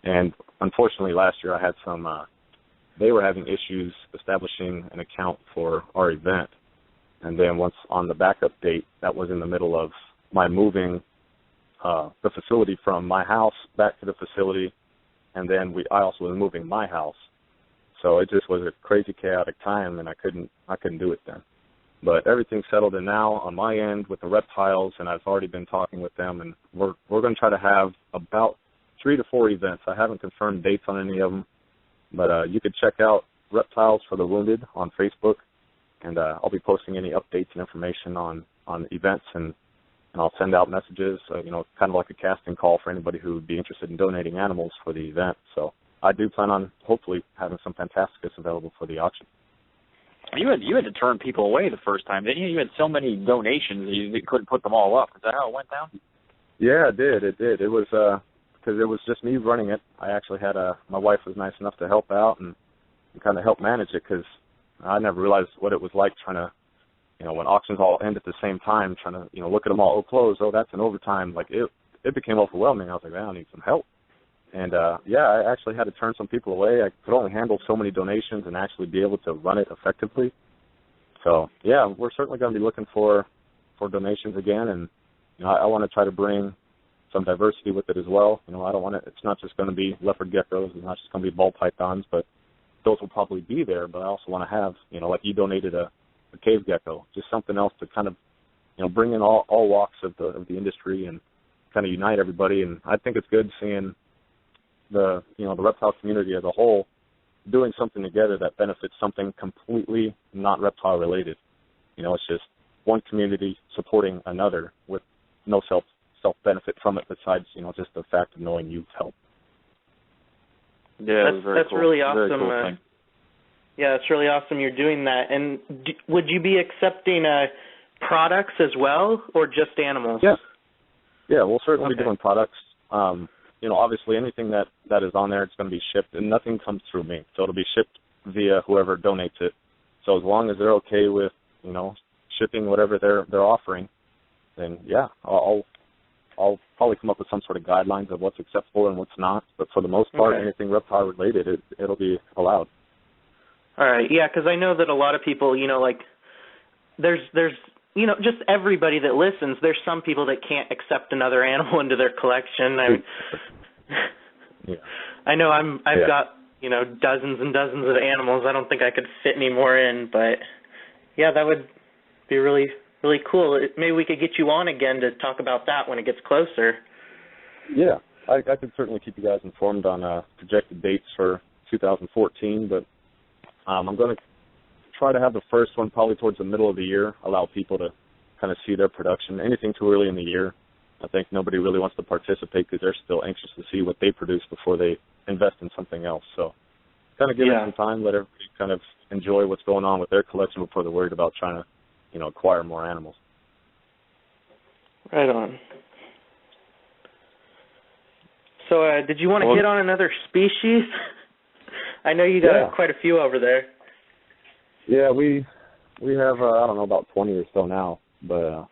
S3: And unfortunately, last year I had some, they were having issues establishing an account for our event. And then once on the backup date, that was in the middle of my moving the facility from my house back to the facility, and then I also was moving my house. So it just was a crazy, chaotic time, and I couldn't do it then. But everything's settled in now on my end with the reptiles, and I've already been talking with them, and we're going to try to have about 3 to 4 events. I haven't confirmed dates on any of them, but you could check out Reptiles for the Wounded on Facebook, and I'll be posting any updates and information on events, and I'll send out messages, kind of like a casting call for anybody who would be interested in donating animals for the event. So I do plan on hopefully having some Fantasticus available for the auction.
S2: You had to turn people away the first time, didn't you? You had so many donations you couldn't put them all up. Is that how it went down?
S3: Yeah, it did. It was because it was just me running it. I actually had my wife was nice enough to help out and kind of help manage it, because I never realized what it was like trying to, when auctions all end at the same time, trying to, look at them all, close, that's an overtime. Like, it became overwhelming. I was like, man, I need some help. And, I actually had to turn some people away. I could only handle so many donations and actually be able to run it effectively. So, we're certainly going to be looking for donations again, and, I want to try to bring some diversity with it as well. I don't want it's not just going to be leopard geckos, it's not just going to be ball pythons, but those will probably be there. But I also want to have, like you donated a cave gecko, just something else to kind of, bring in all walks of the industry and kind of unite everybody. And I think it's good seeing, the reptile community as a whole doing something together that benefits something completely not reptile related. It's just one community supporting another with no self benefit from it besides just the fact of knowing you've helped.
S2: Yeah,
S1: that's
S2: cool.
S1: really awesome.
S2: Very cool thing.
S1: Yeah, it's really awesome you're doing that. And would you be accepting products as well, or just animals?
S3: Yeah, we'll certainly be doing products. Obviously anything that is on there, it's going to be shipped, and nothing comes through me. So it'll be shipped via whoever donates it. So as long as they're okay with, shipping whatever they're offering, then yeah, I'll probably come up with some sort of guidelines of what's acceptable and what's not. But for the most part, anything reptile related, it'll be allowed.
S1: All right, yeah, because I know that a lot of people, there's just everybody that listens, there's some people that can't accept another animal into their collection. I know I've got, dozens and dozens of animals. I don't think I could fit any more in, but yeah, that would be really, really cool. Maybe we could get you on again to talk about that when it gets closer.
S3: Yeah, I could certainly keep you guys informed on projected dates for 2014, but I'm going to try to have the first one probably towards the middle of the year, allow people to kind of see their production. Anything too early in the year, I think nobody really wants to participate because they're still anxious to see what they produce before they invest in something else. So kind of give it some time, let everybody kind of enjoy what's going on with their collection before they're worried about trying to, acquire more animals.
S1: Right on. So did you want to hit on another species? I know you got quite a few over there.
S3: Yeah, we have, I don't know, about 20 or so now. But,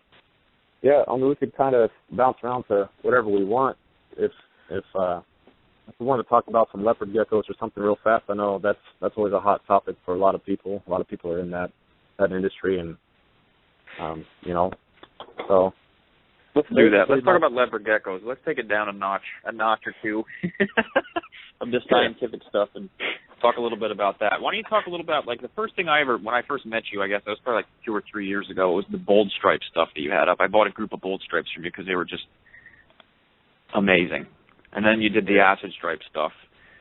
S3: we could kind of bounce around to whatever we want. If we want to talk about some leopard geckos or something real fast, I know that's always a hot topic for a lot of people. A lot of people are in that industry, and, so.
S2: Let's do that. Let's talk about leopard geckos. Let's take it down a notch or two of the scientific stuff and talk a little bit about that. Why don't you talk a little about, the first thing when I first met you, I guess that was probably 2 or 3 years ago, was the bold stripe stuff that you had up. I bought a group of bold stripes from you because they were just amazing. And then you did the acid stripe stuff,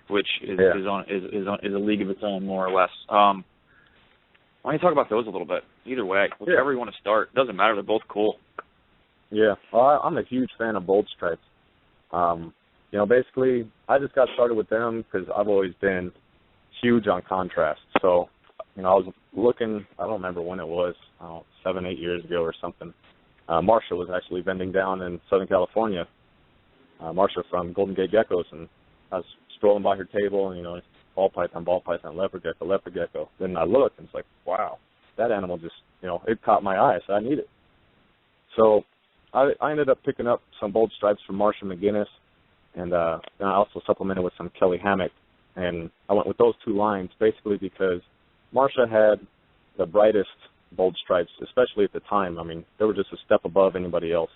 S2: which is a league of its own, more or less. Why don't you talk about those a little bit? Either way, whichever you want to start. Doesn't matter. They're both cool.
S3: Yeah, well, I'm a huge fan of bold stripes. Basically, I just got started with them because I've always been huge on contrast. So, I was looking, I don't remember when it was, 7, 8 years ago or something. Marsha was actually vending down in Southern California. Marsha from Golden Gate Geckos, and I was strolling by her table, and, ball python, leopard gecko. Then I looked, and it's like, wow, that animal just, it caught my eye, so I need it. So I ended up picking up some bold stripes from Marsha McGinnis, and I also supplemented with some Kelly Hammock. And I went with those two lines basically because Marsha had the brightest bold stripes, especially at the time. I mean, they were just a step above anybody else.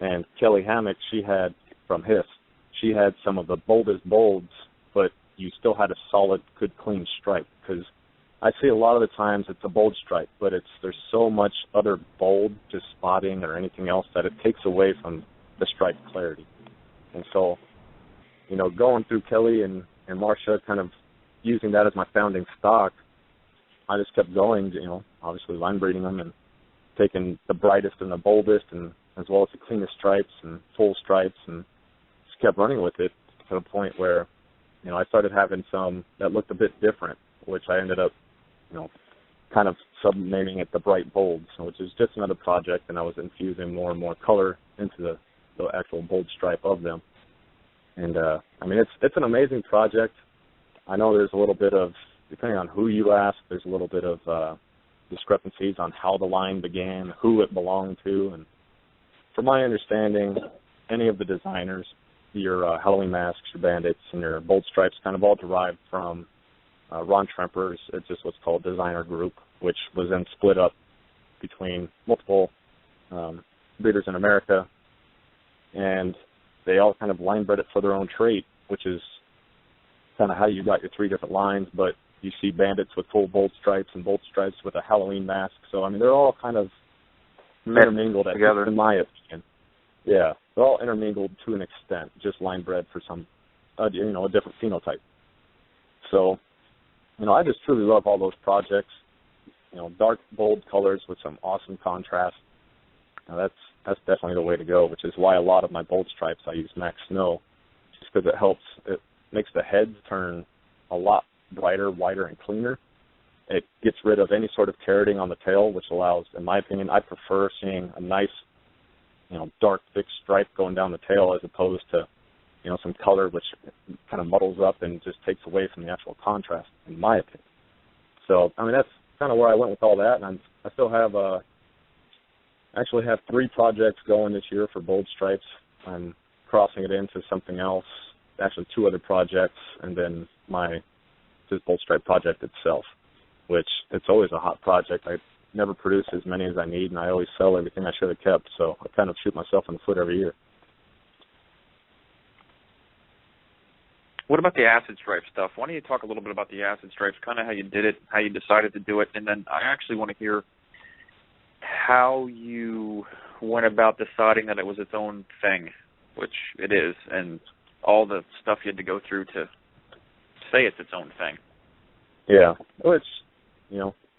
S3: And Kelly Hammock, from HIS, she had some of the boldest bolds, but you still had a solid, good, clean stripe. Because I see a lot of the times it's a bold stripe, but there's so much other bold, just spotting or anything else, that it takes away from the stripe clarity. And so, going through Kelly and Marsha, kind of using that as my founding stock, I just kept going, obviously line breeding them and taking the brightest and the boldest, and as well as the cleanest stripes and full stripes, and just kept running with it to the point where, I started having some that looked a bit different, which I ended up, kind of subnaming it the bright bolds, which is just another project, and I was infusing more and more color into the actual bold stripe of them. And, it's an amazing project. I know there's a little bit of, depending on who you ask, there's a little bit of discrepancies on how the line began, who it belonged to. And from my understanding, any of the designers, your Halloween masks, your bandits, and your bold stripes kind of all derived from Ron Tremper's, it's just what's called Designer Group, which was then split up between multiple breeders in America, and they all kind of line bred it for their own trait, which is kind of how you got your 3 different lines, but you see bandits with full bold stripes and bold stripes with a Halloween mask. So, they're all kind of intermingled together, in my opinion. Yeah, they're all intermingled to an extent, just line bred for some a different phenotype. So, I just truly love all those projects. Dark, bold colors with some awesome contrast. That's definitely the way to go, which is why a lot of my bold stripes I use Max Snow, just because it makes the heads turn a lot brighter, whiter, and cleaner. It gets rid of any sort of carroting on the tail, which allows, in my opinion, I prefer seeing a nice, dark, thick stripe going down the tail as opposed to, some color which kind of muddles up and just takes away from the actual contrast, in my opinion. So, that's kind of where I went with all that, and I still have actually have 3 projects going this year for bold stripes. I'm crossing it into something else, actually 2 other projects, and then my just bold stripe project itself, which it's always a hot project. I never produce as many as I need, and I always sell everything I should have kept, so I kind of shoot myself in the foot every year.
S2: What about the acid stripe stuff? Why don't you talk a little bit about the acid stripes, kind of how you did it, how you decided to do it, and then I actually want to hear how you went about deciding that it was its own thing, which it is, and all the stuff you had to go through to say it's its own thing.
S3: Yeah, which,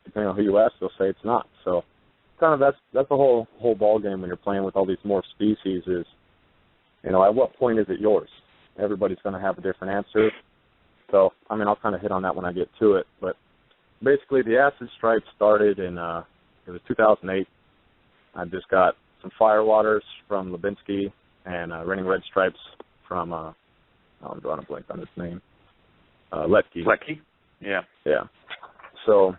S3: depending on who you ask, they'll say it's not. So, kind of that's the whole ball game when you're playing with all these morph species is, at what point is it yours? Everybody's going to have a different answer. So, I'll kind of hit on that when I get to it. But basically, the acid stripe started in, it was 2008. I just got some firewaters from Levinsky and raining red stripes from, I'm drawing a blank on his name, Letke.
S2: Letke? Yeah.
S3: Yeah. So,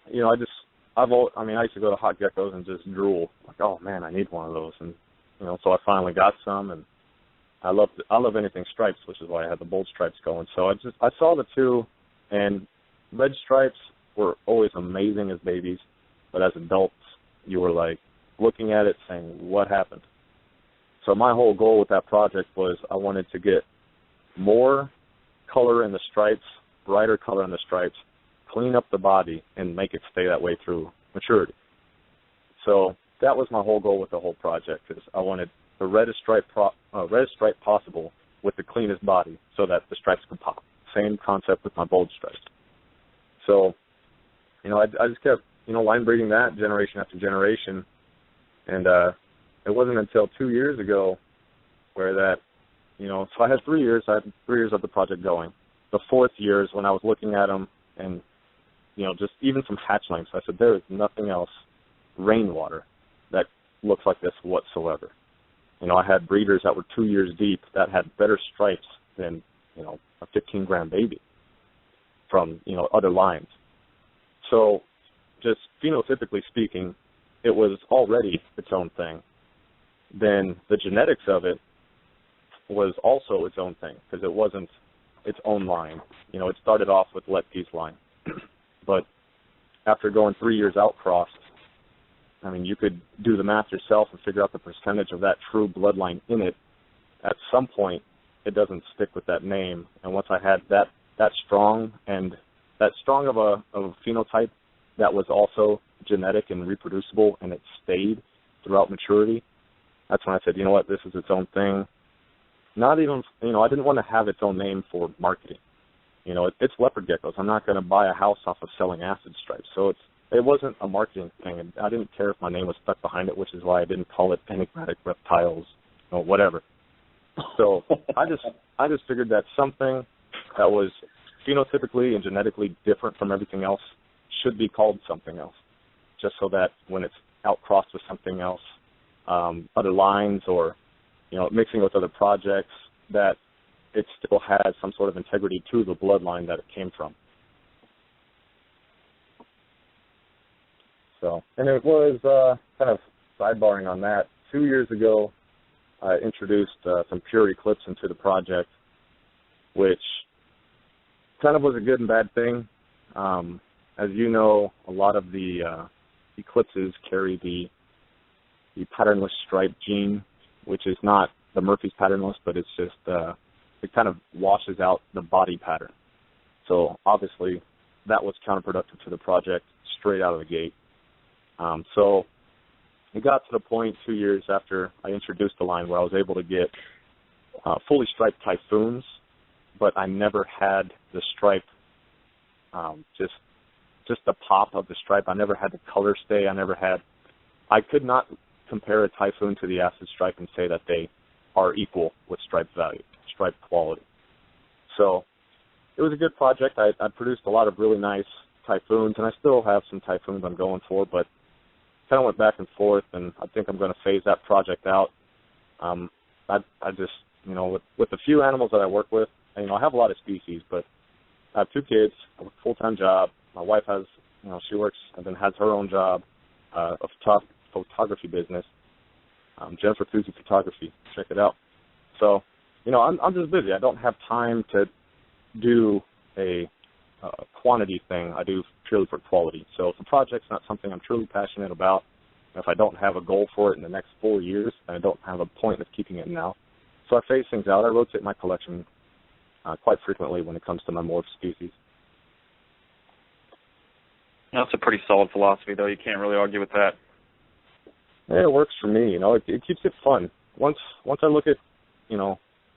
S3: I used to go to Hot Geckos and just drool. Like, oh, man, I need one of those. And, so I finally got some, and I love anything stripes, which is why I had the bold stripes going. So I saw the 2, and red stripes were always amazing as babies, but as adults, you were, like, looking at it saying, what happened? So my whole goal with that project was I wanted to get more color in the stripes, brighter color in the stripes, clean up the body, and make it stay that way through maturity. So that was my whole goal with the whole project, is I wanted the reddest stripe possible with the cleanest body so that the stripes could pop. Same concept with my bold stripes. So, I just kept, line breeding that generation after generation, and it wasn't until 2 years ago where that, so I had 3 years. I had 3 years of the project going. The 4th year is when I was looking at them and, just even some hatchlings. I said, there is nothing else, rainwater, that looks like this whatsoever. I had breeders that were 2 years deep that had better stripes than, a 15-gram baby from, other lines. So just phenotypically speaking, it was already its own thing. Then the genetics of it was also its own thing because it wasn't its own line. It started off with Letke's line. But after going 3 years outcrossed, you could do the math yourself and figure out the percentage of that true bloodline in it. At some point, it doesn't stick with that name. And once I had that strong of a phenotype that was also genetic and reproducible, and it stayed throughout maturity, that's when I said, this is its own thing. Not even, I didn't want to have its own name for marketing. It's leopard geckos. I'm not going to buy a house off of selling acid stripes. So it wasn't a marketing thing, and I didn't care if my name was stuck behind it, which is why I didn't call it Enigmatic Reptiles or whatever. So I just figured that something that was phenotypically and genetically different from everything else should be called something else, just so that when it's outcrossed with something else, other lines or mixing with other projects, that it still has some sort of integrity to the bloodline that it came from. So, and it was kind of sidebarring on that. 2 years ago, I introduced some pure eclipse into the project, which kind of was a good and bad thing. As you know, a lot of the eclipses carry the patternless stripe gene, which is not the Murphy's patternless, but it's just, it kind of washes out the body pattern. So obviously that was counterproductive to the project straight out of the gate. So it got to the point 2 years after I introduced the line where I was able to get fully striped typhoons but I never had the stripe, just the pop of the stripe. I never had the color stay. I could not compare a Typhoon to the Acid Stripe and say that they are equal with stripe value, stripe quality. So it was a good project. I produced a lot of really nice Typhoons, and I still have some Typhoons I'm going for, but kind of went back and forth, and I think I'm going to phase that project out. I just, with the few animals that I work with, I have a lot of species, but I have 2 kids, I have a full-time job. My wife has, she works and then has her own job, a photography business, Jennifer KUHSE Photography. Check it out. So, I'm just busy. I don't have time to do a quantity thing. I do purely for quality. So if the project's not something I'm truly passionate about, if I don't have a goal for it in the next 4 years, then I don't have a point of keeping it now. So I phase things out. I rotate my collection quite frequently when it comes to my morph species.
S2: That's a pretty solid philosophy, though. You can't really argue with that.
S3: Yeah, it works for me. It keeps it fun. Once I look at,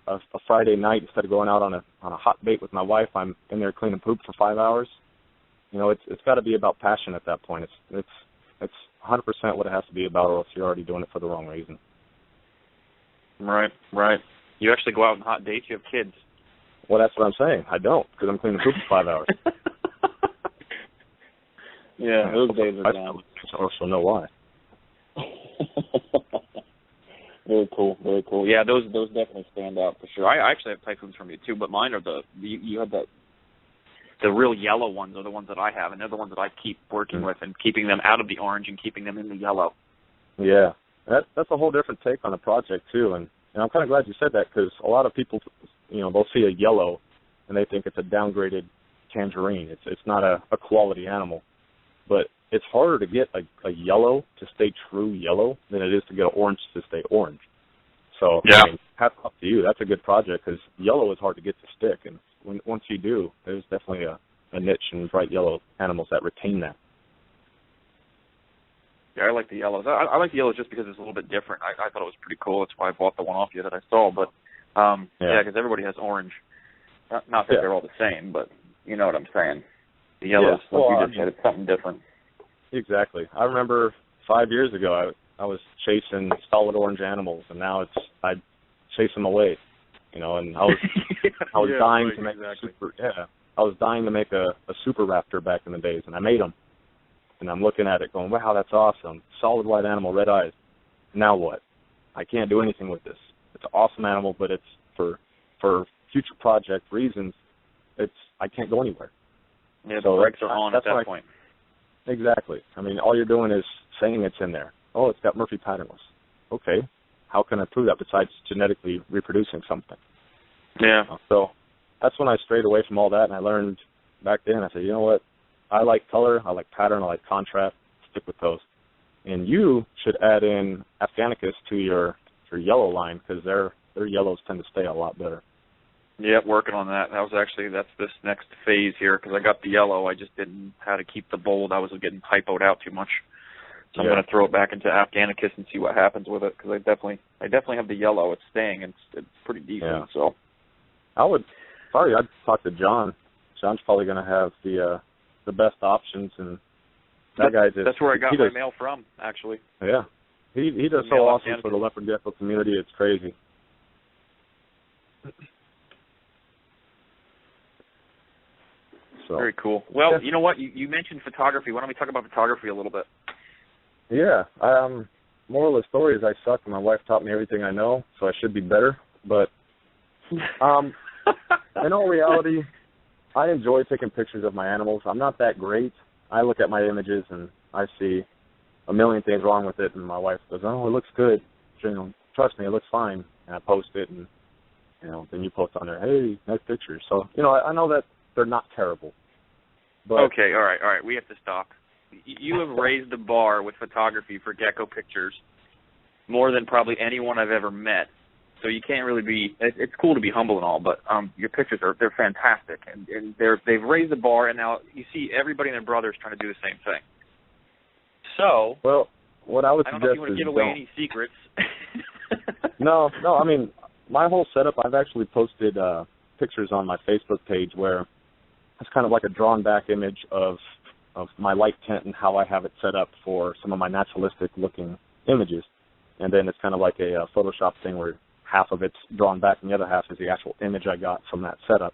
S3: a Friday night, instead of going out on a hot bait with my wife, I'm in there cleaning poop for 5 hours. It's got to be about passion at that point. It's 100% what it has to be about, or else you're already doing it for the wrong reason.
S2: Right. You actually go out on hot dates. You have kids.
S3: Well, that's what I'm saying. I don't, because I'm cleaning poop for 5 hours.
S2: Yeah, those days are gone.
S3: I also know why.
S2: Very cool. Yeah, those definitely stand out for sure. I actually have Typhoons from you too, but mine are you had the real yellow ones are the ones that I have, and they're the ones that I keep working with and keeping them out of the orange and keeping them in the yellow.
S3: Yeah, that's a whole different take on the project too, and I'm kind of glad you said that, because a lot of people, they'll see a yellow and they think it's a downgraded tangerine. It's not a quality animal, but it's harder to get a yellow to stay true yellow than it is to get an orange to stay orange. So,
S2: yeah.
S3: Hats off to you. That's a good project, because yellow is hard to get to stick. And once you do, there's definitely a niche in bright yellow animals that retain that.
S2: Yeah, I like the yellows. I like the yellows just because it's a little bit different. I thought it was pretty cool. That's why I bought the one off you that I saw. But, yeah, because everybody has orange. Not that they're all the same, but you know what I'm saying. The yellows, like you just said, it's something different.
S3: Exactly. I remember 5 years ago I was chasing solid orange animals, and now I chase them away, and I was dying to make I was dying to make a super raptor back in the days, and I made them, and I'm looking at it going, wow, that's awesome, solid white animal, red eyes. Now what? I can't do anything with this. It's an awesome animal, but it's for future project reasons. I can't go anywhere.
S2: Yeah, the brakes are on at that point.
S3: Exactly. I mean, all you're doing is saying it's in there. Oh, it's got Murphy patternless. Okay. How can I prove that besides genetically reproducing something?
S2: Yeah.
S3: So that's when I strayed away from all that, and I learned back then, I said, you know what? I like color, I like pattern, I like contrast. Stick with those. And you should add in Afghanicus to your yellow line, because their yellows tend to stay a lot better.
S2: Yeah, working on that. That's this next phase here, because I got the yellow. I just didn't know how to keep the bold. I was getting typoed out too much. So I'm going to throw it back into Afghanicus and see what happens with it, because I definitely have the yellow. It's staying. It's pretty decent.
S3: Yeah.
S2: So
S3: I'd talk to John. John's probably going to have the best options, and that's
S2: where I got my mail from, actually.
S3: Yeah. He does so awesome for the leopard gecko community. It's crazy. So.
S2: Very cool. Well, you know what? You mentioned photography. Why don't we talk about photography a little bit?
S3: Yeah. Moral of the story is I suck, and my wife taught me everything I know, so I should be better. But in all reality, I enjoy taking pictures of my animals. I'm not that great. I look at my images, and I see a million things wrong with it, and my wife goes, oh, it looks good. Trust me, it looks fine. And I post it, and then you post on there, hey, nice picture. So, I know that they're not terrible. But
S2: okay, all right. We have to stop. You have raised the bar with photography for gecko pictures more than probably anyone I've ever met. So you can't really be. It's cool to be humble and all, but your pictures they're fantastic, and they've raised the bar, and now you see everybody and their brothers trying to do the same thing. So,
S3: well, what I would
S2: I don't
S3: suggest
S2: know if you want to give away any secrets.
S3: No. I mean, my whole setup, I've actually posted pictures on my Facebook page where it's kind of like a drawn back image of my light tent and how I have it set up for some of my naturalistic looking images. And then it's kind of like a Photoshop thing where half of it's drawn back and the other half is the actual image I got from that setup.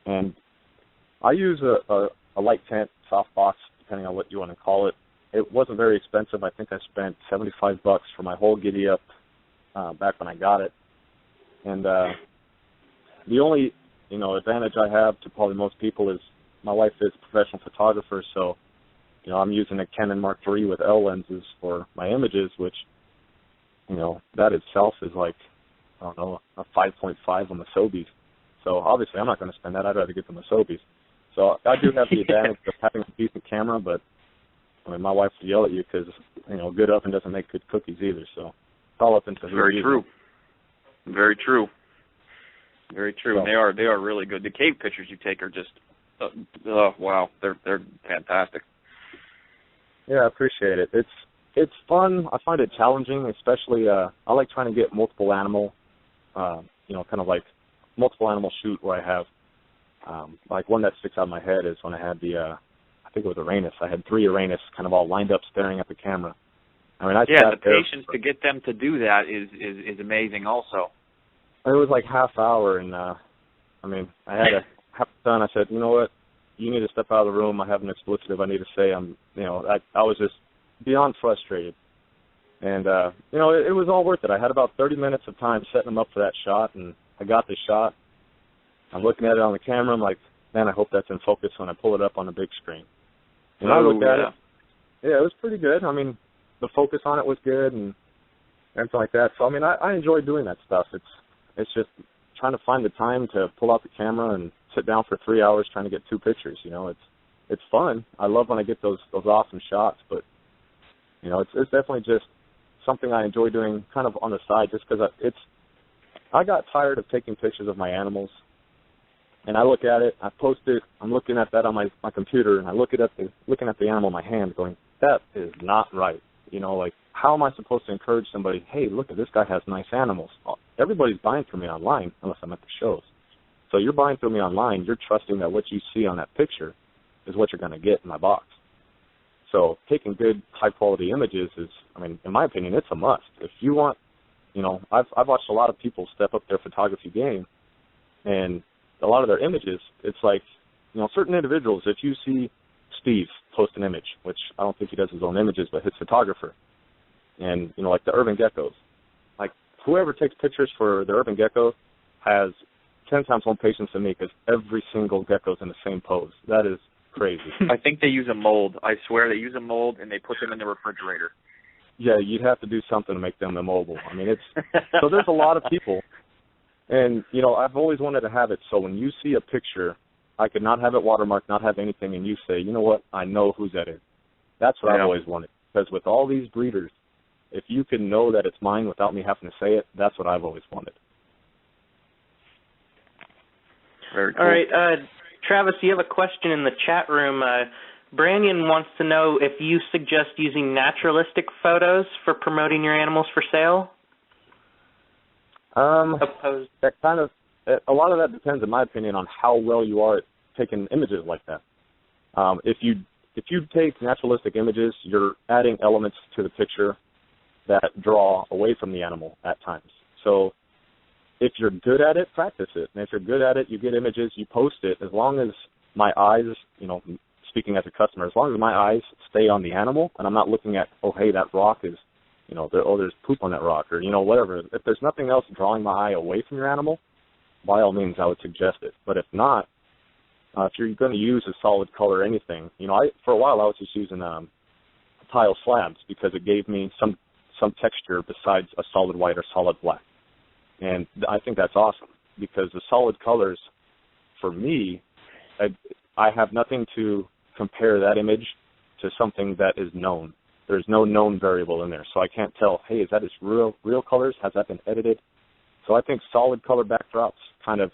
S3: And I use a light tent, softbox, depending on what you want to call it. It wasn't very expensive. I think I spent $75 for my whole giddy up back when I got it. And the only, advantage I have to probably most people is my wife is a professional photographer, so, I'm using a Canon Mark III with L lenses for my images, which, that itself is like, I don't know, a 5.5 on the Sobeys. So obviously I'm not going to spend that. I'd rather get the Sobeys. So I do have the advantage of having a decent camera, but I mean, my wife will yell at you because, good oven doesn't make good cookies either. So it's all up into
S2: Very true. Very true. Very true.
S3: So,
S2: And they are really good. The cave pictures you take are just, wow, they're fantastic.
S3: Yeah, I appreciate it. It's fun. I find it challenging, especially I like trying to get multiple animal, kind of like multiple animal shoot where I have, like one that sticks out in my head is when I had I think it was Uranus. I had 3 Uranus kind of all lined up staring at the camera. I mean,
S2: the patience to get them to do that is amazing also.
S3: It was like half hour, and I had a half done. I said, you know what, you need to step out of the room. I have an expletive I need to say. I was just beyond frustrated, and it was all worth it. I had about 30 minutes of time setting them up for that shot, and I got the shot. I'm looking at it on the camera. I'm like, man, I hope that's in focus when I pull it up on the big screen. And I looked at it. Yeah, it was pretty good. I mean, the focus on it was good and everything like that. So, I mean, I enjoy doing that stuff. It's just trying to find the time to pull out the camera and sit down for 3 hours trying to get 2 pictures. It's fun. I love when I get those awesome shots, but, it's definitely just something I enjoy doing kind of on the side just because I got tired of taking pictures of my animals. And I look at it, I post it, I'm looking at that on my computer, and I looking at the animal in my hand going, that is not right. Like, how am I supposed to encourage somebody, hey, look, this guy has nice animals. Everybody's buying from me online unless I'm at the shows. So you're buying from me online, you're trusting that what you see on that picture is what you're going to get in my box. So taking good, high-quality images is, in my opinion, it's a must. If you want, I've watched a lot of people step up their photography game, and a lot of their images, it's like, certain individuals, if you see Steve post an image, which I don't think he does his own images, but his photographer, and, like the urban geckos, like whoever takes pictures for the urban gecko has 10 times more patience than me because every single gecko's in the same pose. That is crazy.
S2: I think they use a mold. I swear they use a mold and they put them in the refrigerator.
S3: Yeah, you'd have to do something to make them immobile. So there's a lot of people. And, I've always wanted to have it so when you see a picture, I could not have it watermarked, not have anything, and you say, you know what, I know whose that is. That's what I've always wanted. Because with all these breeders, if you can know that it's mine without me having to say it, that's what I've always wanted.
S2: Very cool.
S1: All right, Travis, you have a question in the chat room. Branyan wants to know if you suggest using naturalistic photos for promoting your animals for sale?
S3: That kind of, a lot of that depends, in my opinion, on how well you are at taking images like that. If you take naturalistic images, you're adding elements to the picture that draw away from the animal at times. So if you're good at it, practice it. And if you're good at it, you get images, you post it. As long as my eyes, speaking as a customer, as long as my eyes stay on the animal and I'm not looking at, oh, hey, that rock is, there's poop on that rock or, whatever. If there's nothing else drawing my eye away from your animal, by all means, I would suggest it. But if not, if you're going to use a solid color anything, for a while I was just using tile slabs because it gave me some texture besides a solid white or solid black. And I think that's awesome because the solid colors, for me, I have nothing to compare that image to something that is known. There's no known variable in there, so I can't tell, hey, is that its real colors? Has that been edited? So I think solid color backdrops kind of,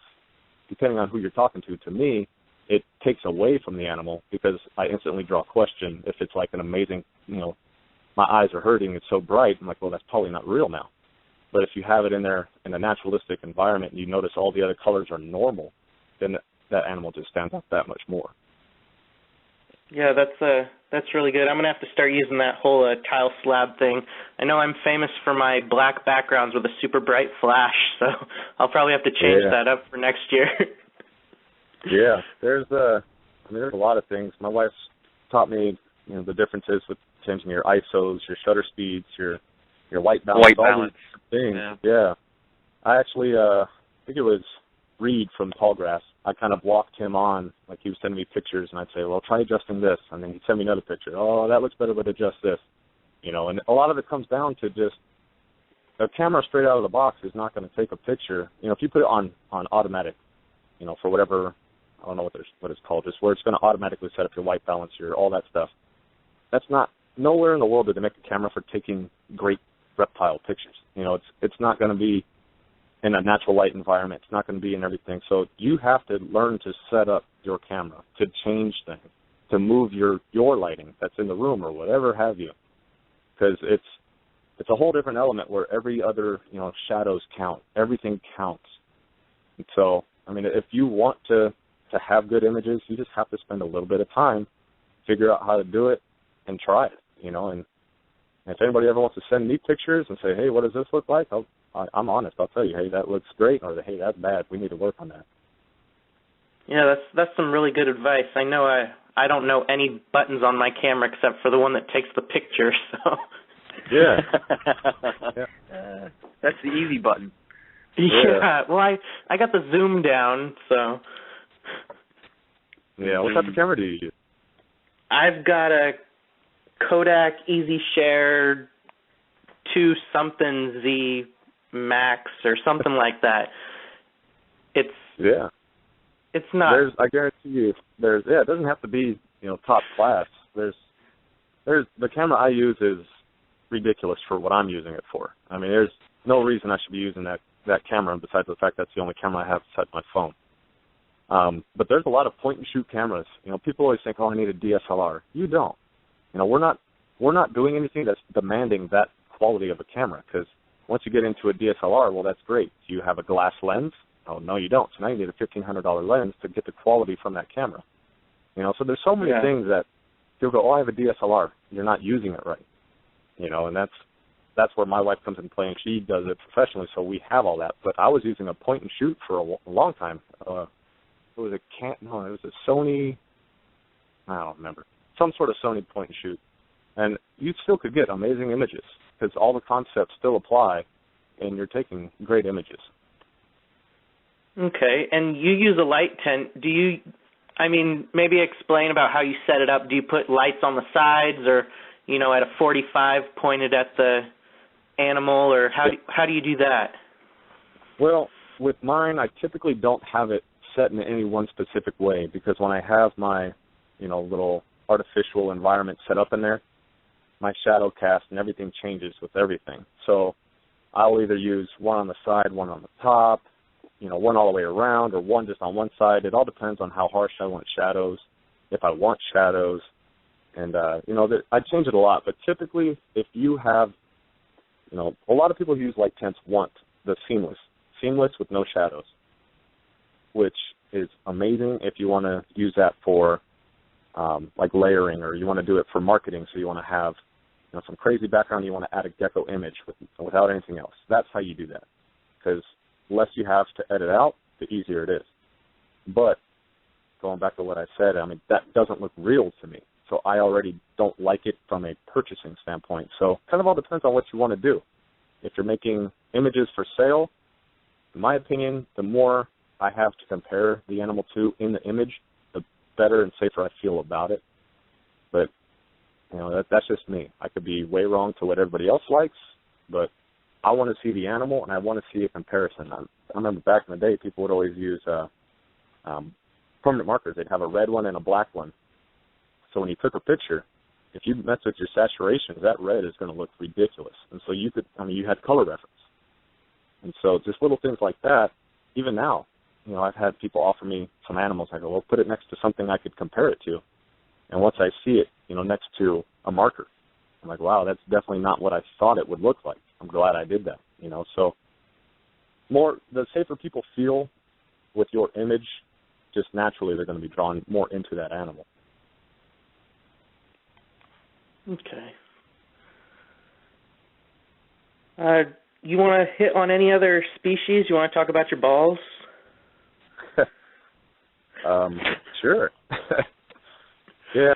S3: depending on who you're talking to me, it takes away from the animal because I instantly draw a question. If it's like an amazing, my eyes are hurting, it's so bright, I'm like, well, that's probably not real now. But if you have it in there in a naturalistic environment and you notice all the other colors are normal, then that animal just stands out that much more.
S1: Yeah, that's really good. I'm going to have to start using that whole tile slab thing. I know I'm famous for my black backgrounds with a super bright flash, so I'll probably have to change that up for next year.
S3: Yeah, there's a lot of things. My wife's taught me, the differences with changing your ISOs, your shutter speeds, your white balance, all these things. Yeah. I actually, I think it was Reed from Tallgrass. I kind of walked him on, like he was sending me pictures, and I'd say, well, try adjusting this, and then he'd send me another picture. Oh, that looks better, but adjust this. And a lot of it comes down to just a camera straight out of the box is not going to take a picture. If you put it on automatic, for whatever, I don't know what it's called, just where it's going to automatically set up your white balance, all that stuff. That's not, nowhere in the world did they make a camera for taking great reptile pictures. It's not going to be in a natural light environment. It's not going to be in everything. So you have to learn to set up your camera, to change things, to move your lighting that's in the room or whatever have you, because it's a whole different element where every other shadows count. Everything counts. And so if you want to have good images, you just have to spend a little bit of time, figure out how to do it, and try it. And if anybody ever wants to send me pictures and say, hey, what does this look like? I'm honest. I'll tell you, hey, that looks great, or hey, that's bad. We need to work on that.
S1: Yeah, that's some really good advice. I know I don't know any buttons on my camera except for the one that takes the picture. So.
S3: Yeah.
S2: That's the easy button.
S1: Yeah. Well, I got the zoom down, so.
S3: Yeah. What type of camera do you use?
S1: I've got a Kodak Easy Share 2 something Z Max or something like that. It's not. I guarantee you, it doesn't have to be top class. There's the camera I use is ridiculous for what I'm using it for. There's no reason I should be using that camera besides the fact that's the only camera I have besides my phone. But there's a lot of point and shoot cameras. People always think, oh, I need a DSLR. You don't. We're not doing anything that's demanding that quality of a camera, because once you get into a DSLR, well, that's great. Do you have a glass lens? Oh, no, you don't. So now you need a $1,500 lens to get the quality from that camera. So there's so many things that people go, oh, I have a DSLR. You're not using it right. And that's where my wife comes into play, and she does it professionally, so we have all that. But I was using a point and shoot for a long time. It was a Sony, I don't remember, some sort of Sony point and shoot. And you still could get amazing images because all the concepts still apply, and you're taking great images. Okay, and you use a light tent. Do you, maybe explain about how you set it up. Do you put lights on the sides or, at a 45 pointed at the animal, or how do you do that? Well, with mine, I typically don't have it set in any one specific way, because when I have my, little artificial environment set up in there, my shadow cast and everything changes with everything. So I'll either use one on the side, one on the top, one all the way around, or one just on one side. It all depends on how harsh I want shadows, if I want shadows, and, I change it a lot. But typically, if you have, a lot of people who use light tents want the seamless with no shadows, which is amazing if you want to use that for like layering, or you want to do it for marketing, so you want to have some crazy background, you want to add a gecko image without anything else. That's how you do that, because the less you have to edit out, the easier it is. But going back to what I said, that doesn't look real to me, so I already don't like it from a purchasing standpoint. So kind of all depends on what you want to do. If you're making images for sale, in my opinion, the more I have to compare the animal to in the image, the better and safer I feel about it. But, that's just me. I could be way wrong to what everybody else likes, but I want to see the animal, and I want to see a comparison. I remember back in the day, people would always use permanent markers. They'd have a red one and a black one. So when you took a picture, if you mess with your saturations, that red is going to look ridiculous. And so you had color reference. And so just little things like that, even now, I've had people offer me some animals. I go, well, put it next to something I could compare it to. And once I see it, next to a marker, I'm like, wow, that's definitely not what I thought it would look like. I'm glad I did that.
S3: you know. So the safer people feel with your image, just naturally they're going to be drawn more into that animal.
S1: Okay. You want to hit on any other species? You want to talk about your balls?
S3: Sure. Yeah,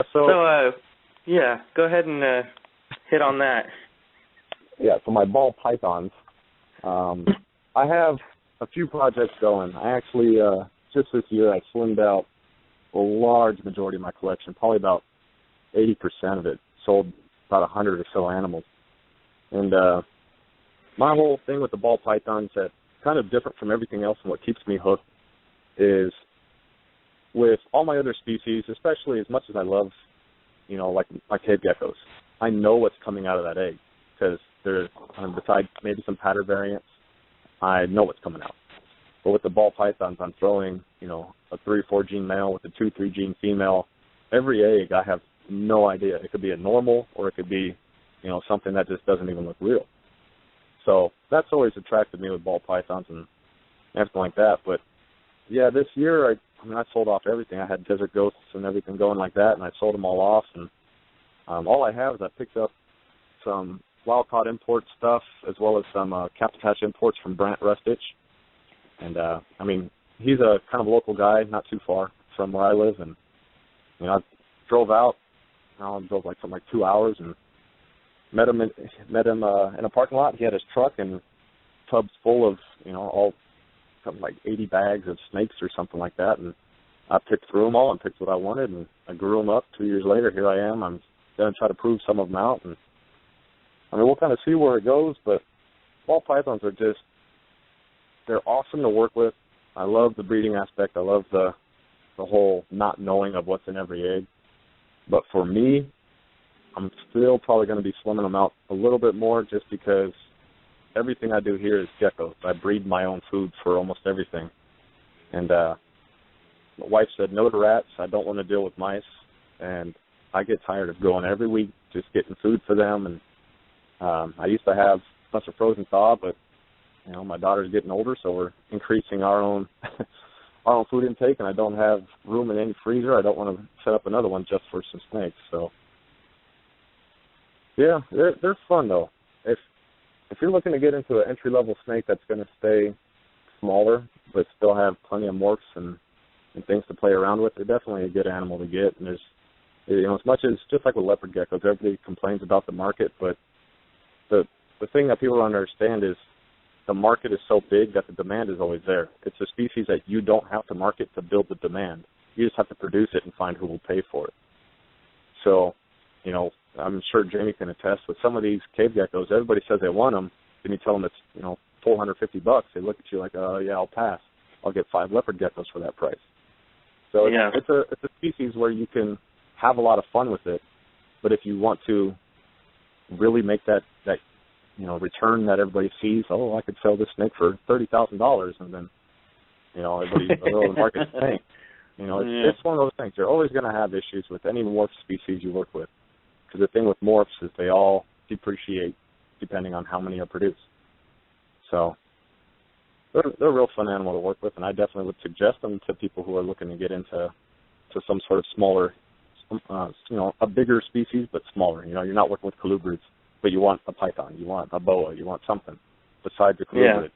S1: yeah, go ahead and hit on that.
S3: Yeah, so my ball pythons, I have a few projects going. I actually, just this year, I slimmed out a large majority of my collection, probably about 80% of it, sold about 100 or so animals. And my whole thing with the ball pythons that's kind of different from everything else and what keeps me hooked is with all my other species, especially as much as I love, you know, like my cave geckos, I know what's coming out of that egg because there's, besides maybe some pattern variants, I know what's coming out. But with the ball pythons, I'm throwing, you know, a 3 or 4 gene male with a 2 or 3 gene female. Every egg, I have no idea. It could be a normal or it could be, you know, something that just doesn't even look real. So that's always attracted me with ball pythons and everything like that. But yeah, this year, I sold off everything. I had desert ghosts and everything going like that, and I sold them all off. And all I have is I picked up some wild-caught import stuff as well as some cap-attach imports from Brant Rustich. And, I mean, he's a kind of local guy, not too far from where I live. And, you know, I drove out. I drove like something like 2 hours and met him in a parking lot. He had his truck and tubs full of, you know, all something like 80 bags of snakes or something like that. And I picked through them all and picked what I wanted, and I grew them up. 2 years later, here I am. I'm going to try to prove some of them out. And I mean, we'll kind of see where it goes, but ball pythons are just, they're awesome to work with. I love the breeding aspect. I love the whole not knowing of what's in every egg. But for me, I'm still probably going to be slimming them out a little bit more just because everything I do here is geckos. I breed my own food for almost everything. And my wife said no to rats. I don't want to deal with mice. And I get tired of going every week just getting food for them. And I used to have a bunch of frozen thaw, but you know, my daughter's getting older, so we're increasing our own our own food intake, and I don't have room in any freezer. I don't want to set up another one just for some snakes. So yeah, they're fun though. If you're looking to get into an entry-level snake that's going to stay smaller but still have plenty of morphs and things to play around with, they're definitely a good animal to get. And there's, you know, as much as, just like with leopard geckos, everybody complains about the market, but the thing that people don't understand is the market is so big that the demand is always there. It's a species that you don't have to market to build the demand. You just have to produce it and find who will pay for it. So, you know, I'm sure Jamie can attest with some of these cave geckos, everybody says they want them, then you tell them it's, you know, $450. They look at you like, yeah, I'll pass. I'll get 5 leopard geckos for that price. So yeah, it's a species where you can have a lot of fun with it, but if you want to really make that you know, return that everybody sees, oh, I could sell this snake for $30,000, and then, you know, everybody, the market's paying. You know, it's one of those things. You're always going to have issues with any morph species you work with, because the thing with morphs is they all depreciate depending on how many are produced. So they're a real fun animal to work with, and I definitely would suggest them to people who are looking to get into some sort of smaller, you know, a bigger species but smaller. You know, you're not working with colubrids, but you want a python, you want a boa, you want something besides a colubrid.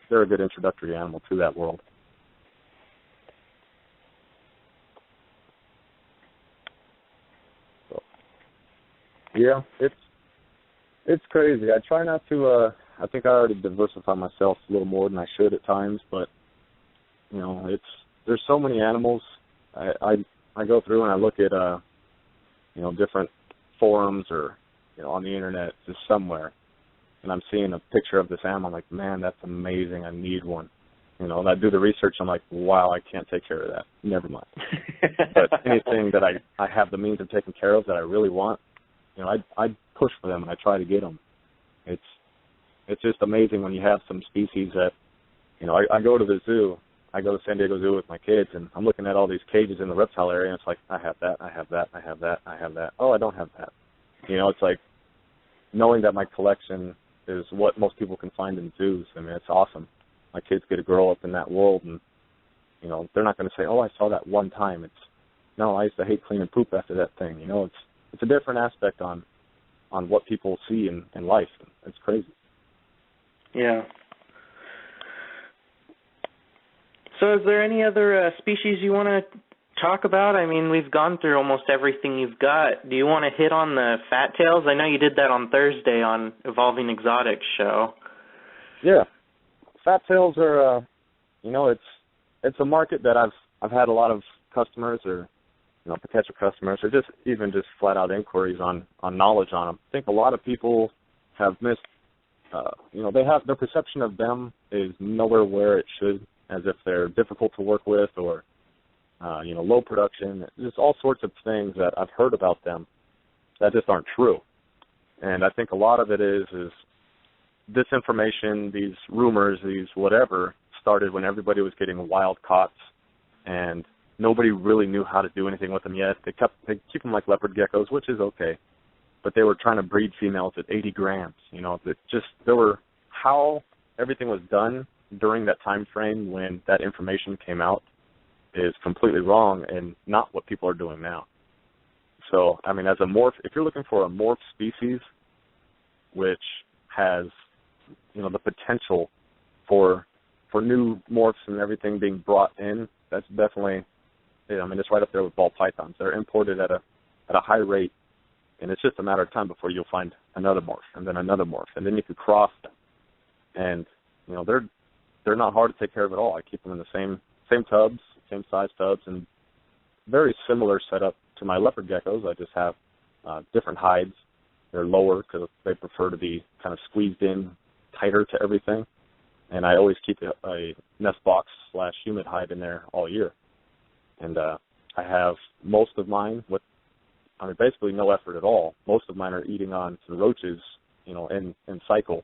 S3: They're a good introductory animal to that world. So, yeah, it's crazy. I try not to. I think I already diversify myself a little more than I should at times, but you know, there's so many animals. I go through and I look at you know, different forums or, you know, on the internet just somewhere, and I'm seeing a picture of this animal. I'm like, man, that's amazing. I need one. You know, and I do the research. I'm like, wow, I can't take care of that. Never mind. But anything that I have the means of taking care of that I really want, you know, I push for them and I try to get them. It's just amazing when you have some species that, you know, I go to the zoo. I go to San Diego Zoo with my kids, and I'm looking at all these cages in the reptile area, and it's like, I have that, I have that, I have that, I have that. Oh, I don't have that. You know, it's like knowing that my collection is what most people can find in zoos. I mean, it's awesome. My kids get to grow up in that world, and you know, they're not going to say, "Oh, I saw that one time." It's no, I used to hate cleaning poop after that thing. You know, it's a different aspect on what people see in life. It's crazy.
S1: Yeah. So is there any other species you want to talk about? I mean, we've gone through almost everything you've got. Do you want to hit on the fat tails? I know you did that on Thursday on Evolving Exotics show.
S3: Yeah. Fat tails are, you know, it's a market that I've had a lot of customers or, you know, potential customers or just even just flat out inquiries on knowledge on them. I think a lot of people have missed, you know, they have their perception of them is nowhere where it should, as if they're difficult to work with or, you know, low production, just all sorts of things that I've heard about them that just aren't true. And I think a lot of it is this information, these rumors, these whatever, started when everybody was getting wild caughts and nobody really knew how to do anything with them yet. They keep them like leopard geckos, which is okay, but they were trying to breed females at 80 grams. You know, how everything was done during that time frame when that information came out is completely wrong and not what people are doing now. So, I mean, as a morph, if you're looking for a morph species which has, you know, the potential for new morphs and everything being brought in, that's definitely, I mean, it's right up there with ball pythons. They're imported at a high rate, and it's just a matter of time before you'll find another morph and then another morph, and then you could cross them. And, you know, they're not hard to take care of at all. I keep them in the same tubs, same size tubs, and very similar setup to my leopard geckos. I just have different hides. They're lower because they prefer to be kind of squeezed in tighter to everything. And I always keep a nest box / humid hide in there all year. And I have most of mine with, I mean, basically no effort at all. Most of mine are eating on some roaches, you know, in cycle.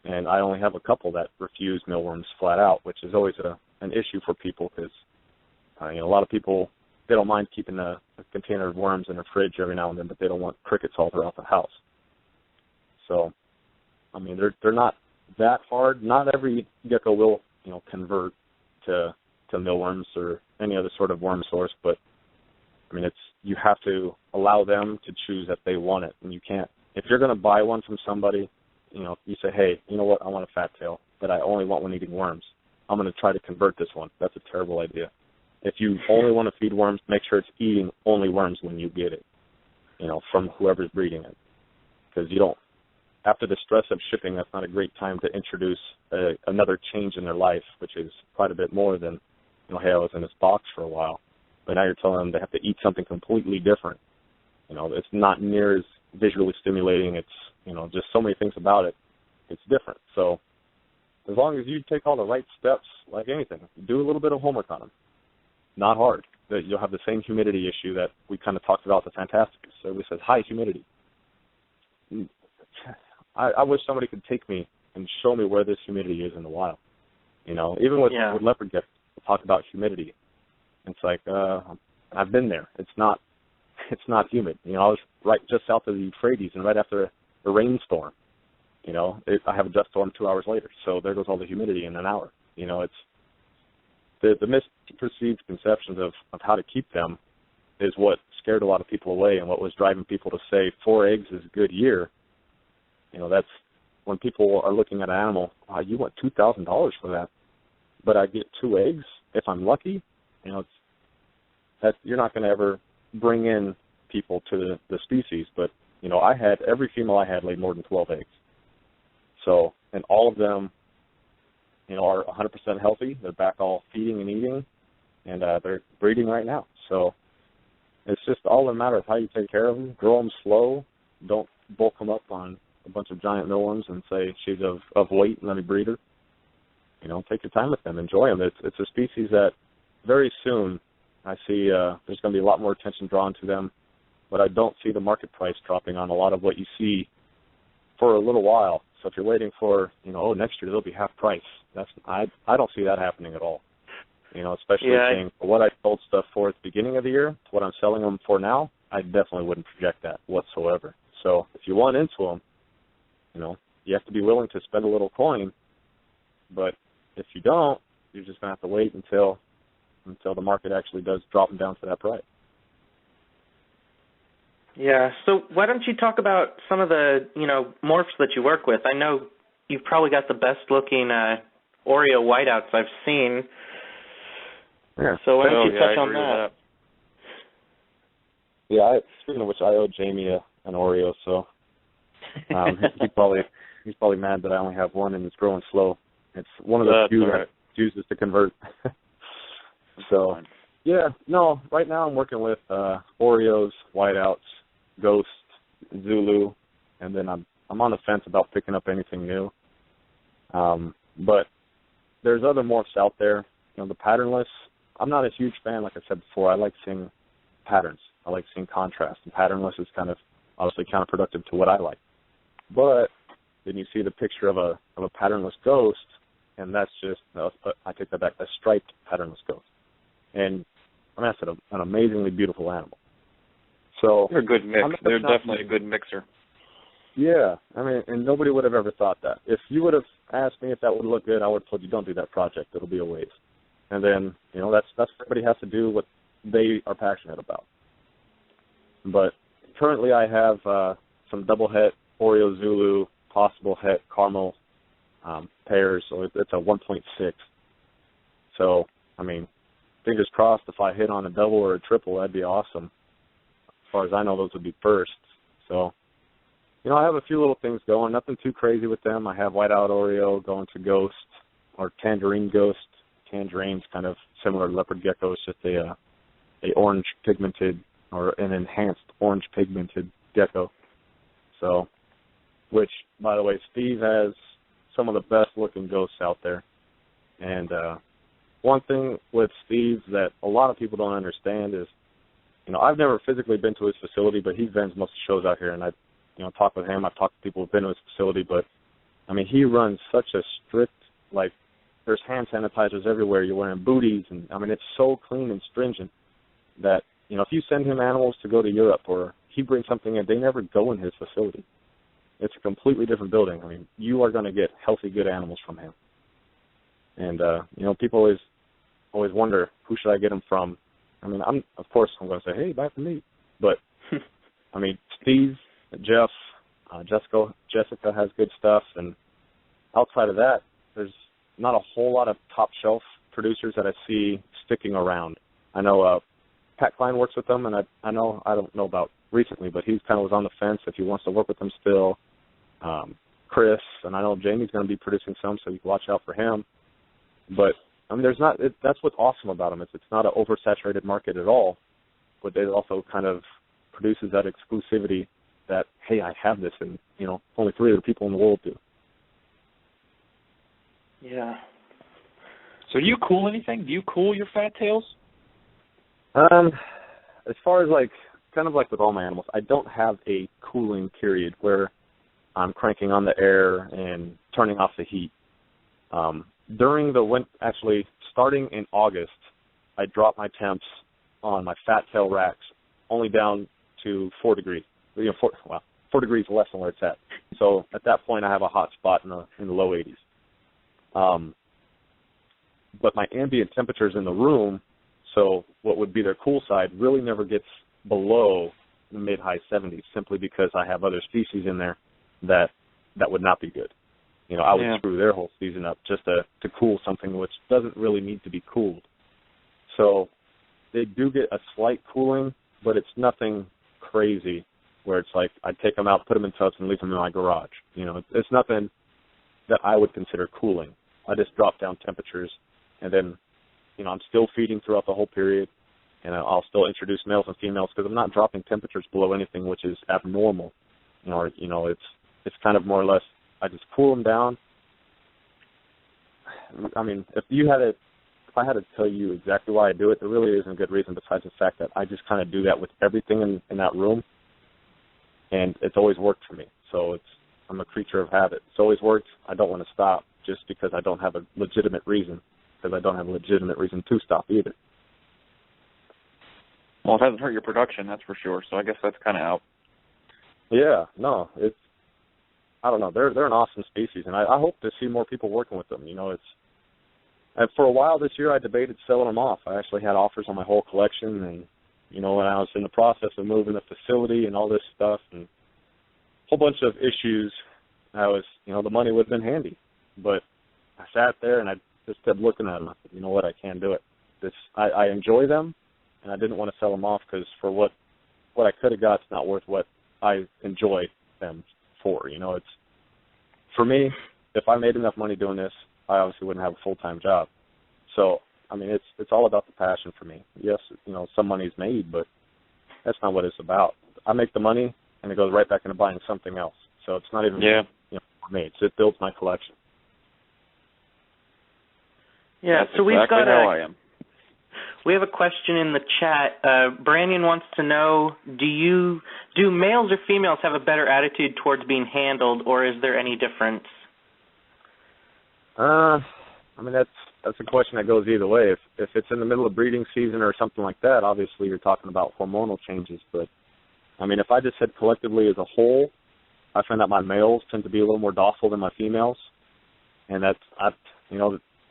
S3: And I only have a couple that refuse mealworms flat out, which is always an issue for people because, you know, a lot of people, they don't mind keeping a container of worms in their fridge every now and then, but they don't want crickets all throughout the house. So, I mean, they're not that hard. Not every gecko will, you know, convert to mealworms or any other sort of worm source, but I mean, you have to allow them to choose that they want it, and you can't. If you're going to buy one from somebody, you know, you say, hey, you know what, I want a fat tail, but I only want one eating worms. I'm going to try to convert this one. That's a terrible idea. If you only want to feed worms, make sure it's eating only worms when you get it, you know, from whoever's breeding it. Because you don't, after the stress of shipping, that's not a great time to introduce another change in their life, which is quite a bit more than, you know, hey, I was in this box for a while. But now you're telling them they have to eat something completely different. You know, it's not near as visually stimulating. It's, you know, just so many things about it. It's different. So as long as you take all the right steps, like anything, do a little bit of homework on them. Not hard. That you'll have the same humidity issue that we kind of talked about the Fantasticus. So everybody says high humidity. I wish somebody could take me and show me where this humidity is in the wild. You know, even with leopard geckos, we'll talk about humidity. It's like I've been there. It's not humid. You know, I was right just south of the Euphrates and right after a rainstorm. You know, I have a dust storm 2 hours later, so there goes all the humidity in an hour. You know, it's the misperceived conceptions of how to keep them is what scared a lot of people away and what was driving people to say 4 eggs is a good year. You know, that's when people are looking at an animal, wow, you want $2,000 for that, but I get 2 eggs if I'm lucky. You know, you're not going to ever bring in people to the species, but, you know, every female I had laid more than 12 eggs. So, and all of them, you know, are 100% healthy. They're back all feeding and eating, and they're breeding right now. So it's just all a matter of how you take care of them. Grow them slow. Don't bulk them up on a bunch of giant mealworms and say she's of weight and let me breed her. You know, take your time with them. Enjoy them. It's a species that very soon I see there's going to be a lot more attention drawn to them, but I don't see the market price dropping on a lot of what you see for a little while. So if you're waiting for, you know, next year they'll be half price, I don't see that happening at all. You know, especially saying what I sold stuff for at the beginning of the year to what I'm selling them for now, I definitely wouldn't project that whatsoever. So if you want into them, you know, you have to be willing to spend a little coin, but if you don't, you're just going to have to wait until the market actually does drop them down to that price.
S1: Yeah, so why don't you talk about some of the, morphs that you work with? I know you've probably got the best-looking Oreo whiteouts I've seen.
S3: Yeah.
S1: So why don't you touch
S2: I
S1: on
S2: agree with
S1: that?
S3: Yeah, speaking of which, I owe Jamie an Oreo, so he's probably mad that I only have one and it's growing slow. It's one of the few that chooses to convert. So, yeah, no, right now I'm working with Oreos, whiteouts, Ghost, Zulu, and then I'm on the fence about picking up anything new. But there's other morphs out there. The patternless, I'm not a huge fan, like I said before. I like seeing patterns. I like seeing contrast, and patternless is kind of obviously counterproductive to what I like. But then you see the picture of a patternless ghost, and that's just, I take that back, a striped patternless ghost. And that's an amazingly beautiful animal. So
S2: they're a good mix. They're definitely a good mixer.
S3: Yeah, and nobody would have ever thought that. If you would have asked me if that would look good, I would have told you, don't do that project. It'll be a waste. And then, that's everybody has to do what they are passionate about. But currently I have some double het Oreo Zulu, possible het caramel pairs, so it's a 1.6. So, fingers crossed if I hit on a double or a triple, that'd be awesome. As far as I know, those would be firsts. So, I have a few little things going, nothing too crazy with them. I have whiteout Oreo going to Ghost or Tangerine Ghost. Tangerine's kind of similar to Leopard Gecko. It's just a orange pigmented or an enhanced orange pigmented gecko. So, which, by the way, Steve has some of the best looking ghosts out there. And one thing with Steve that a lot of people don't understand is, I've never physically been to his facility, but he vends most of the shows out here, and I talk with him. I've talked to people who've been to his facility, but he runs such a strict, there's hand sanitizers everywhere. You're wearing booties, and it's so clean and stringent that, if you send him animals to go to Europe or he brings something in, they never go in his facility. It's a completely different building. You are going to get healthy, good animals from him. And, people always wonder, who should I get them from? Of course, I'm going to say, hey, buy from me. But, Steve, Jeff, Jessica has good stuff. And outside of that, there's not a whole lot of top shelf producers that I see sticking around. I know Pat Klein works with them, and I don't know about recently, but he kind of was on the fence if he wants to work with them still. Chris, and I know Jamie's going to be producing some, so you can watch out for him. But that's what's awesome about them. It's not an oversaturated market at all, but it also kind of produces that exclusivity that, hey, I have this, and only 3 other people in the world do.
S1: Yeah.
S2: So do you cool anything? Do you cool your fat tails?
S3: As far as kind of like with all my animals, I don't have a cooling period where I'm cranking on the air and turning off the heat. During the winter, actually starting in August, I dropped my temps on my fat tail racks only down to 4 degrees. 4 degrees less than where it's at. So at that point, I have a hot spot in the low 80s. But my ambient temperatures in the room, so what would be their cool side, really never gets below the mid-high 70s, simply because I have other species in there that would not be good. I would screw their whole season up just to cool something which doesn't really need to be cooled. So they do get a slight cooling, but it's nothing crazy where it's like I take them out, put them in tubs, and leave them in my garage. It's nothing that I would consider cooling. I just drop down temperatures, and then, I'm still feeding throughout the whole period, and I'll still introduce males and females because I'm not dropping temperatures below anything which is abnormal. It's kind of more or less I just cool them down. If I had to tell you exactly why I do it, there really isn't a good reason besides the fact that I just kind of do that with everything in that room, and it's always worked for me. So I'm a creature of habit. It's always worked. I don't want to stop just because I don't have a legitimate reason, because I don't have a legitimate reason to stop either.
S2: Well, it hasn't hurt your production, that's for sure. So I guess that's kind of out.
S3: Yeah, no, I don't know, they're an awesome species, and I hope to see more people working with them. And for a while this year, I debated selling them off. I actually had offers on my whole collection, and when I was in the process of moving the facility and all this stuff, and a whole bunch of issues, I was, the money would have been handy. But I sat there and I just kept looking at them. I said, you know what, I can't do it. I enjoy them, and I didn't want to sell them off because for what I could have got, it's not worth what I enjoy them for. It's for me. If I made enough money doing this, I obviously wouldn't have a full-time job. So I mean, it's all about the passion for me. Yes, some money's made, but that's not what it's about. I make the money, and it goes right back into buying something else. So it's not even for me. It builds my collection.
S1: Yeah.
S2: That's
S1: so
S2: exactly
S1: we've got
S2: how I am.
S1: We have a question in the chat. Brandon wants to know, do males or females have a better attitude towards being handled, or is there any difference?
S3: I mean, that's a question that goes either way. If it's in the middle of breeding season or something like that, obviously you're talking about hormonal changes. But, I mean, if I just said collectively as a whole, I find that my males tend to be a little more docile than my females. And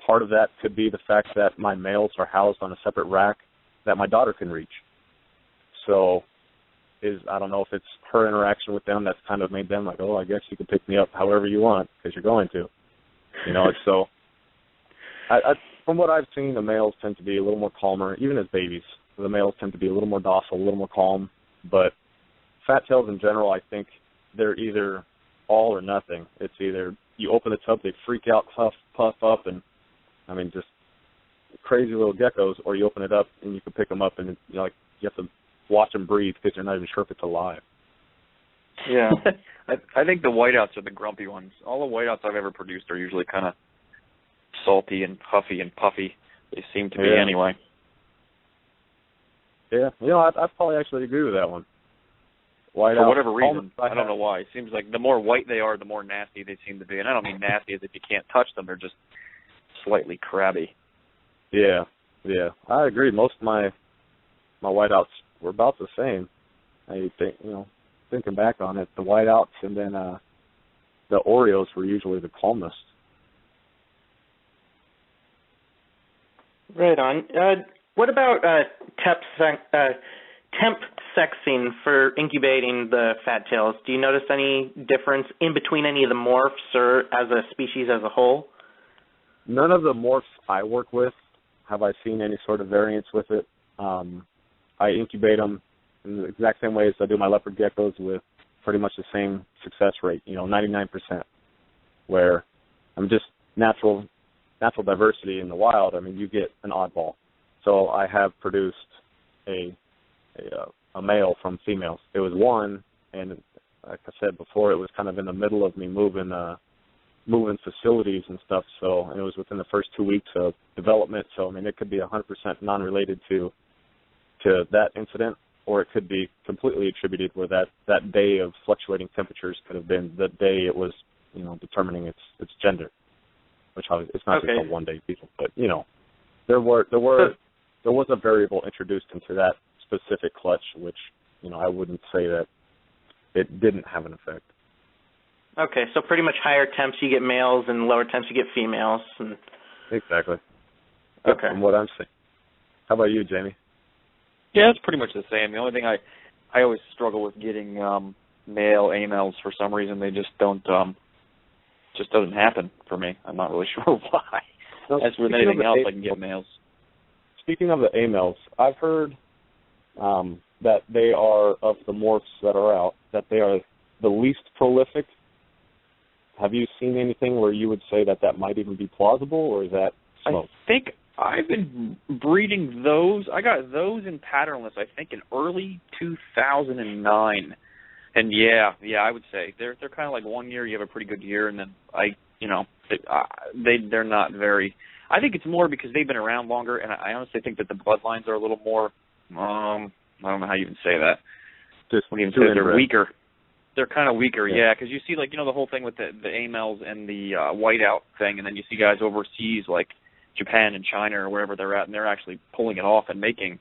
S3: part of that could be the fact that my males are housed on a separate rack that my daughter can reach. So I don't know if it's her interaction with them that's kind of made them like, oh, I guess you can pick me up however you want because you're going to. So from what I've seen, the males tend to be a little more calmer, even as babies. The males tend to be a little more docile, a little more calm. But fat tails in general, I think they're either all or nothing. It's either you open the tub, they freak out, puff up, and I mean just crazy little geckos, or you open it up and you can pick them up and you have to watch them breathe because you're not even sure if it's alive.
S2: Yeah, I think the whiteouts are the grumpy ones. All the whiteouts I've ever produced are usually kind of salty and huffy and puffy. They seem to be anyway.
S3: Yeah, I'd probably actually agree with that one. Whiteout,
S2: for whatever reason, I don't know why. It seems like the more white they are, the more nasty they seem to be. And I don't mean nasty as if you can't touch them. They're just slightly crabby. Yeah, I agree. Most of my whiteouts were about the same. I think, thinking back on it, the whiteouts and then the Oreos were usually the calmest.
S1: Right on. What about temp sexing for incubating the fat tails? Do you notice any difference in between any of the morphs or as a species as a whole?
S3: None of the morphs I work with have I seen any sort of variance with it. I incubate them in the exact same way as I do my leopard geckos with pretty much the same success rate, 99%, where I'm just natural diversity in the wild. I mean, you get an oddball. So I have produced a male from females. It was one, and like I said before, it was kind of in the middle of me moving facilities and stuff. So, and it was within the first 2 weeks of development. So, I mean, it could be 100% non-related to that incident, or it could be completely attributed where that day of fluctuating temperatures could have been the day it was, determining its gender, which obviously it's not just a one-day deal, but there was a variable introduced into that specific clutch, which I wouldn't say that it didn't have an effect.
S1: Okay, so pretty much higher temps you get males and lower temps you get females. And...
S3: Exactly.
S1: Okay.
S3: From what I'm seeing. How about you, Jamie?
S2: Yeah, it's pretty much the same. The only thing I always struggle with getting male amels for some reason. They just don't just doesn't happen for me. I'm not really sure why. As with anything else, I can get males.
S3: Speaking of the amels, I've heard that they are, of the morphs that are out, that they are the least prolific. Have you seen anything where you would say that might even be plausible, or is that smoke?
S2: I think I've been breeding those. I got those in patternless, I think, in early 2009. And yeah, I would say they're kind of like 1 year you have a pretty good year, and then they're not very. I think it's more because they've been around longer, and I honestly think that the bloodlines are a little more. I don't know how you even say that.
S3: Just
S2: when you even say they're weaker. They're kind of weaker, yeah, because you see, the whole thing with the amels and the whiteout thing, and then you see guys overseas like Japan and China or wherever they're at, and they're actually pulling it off and making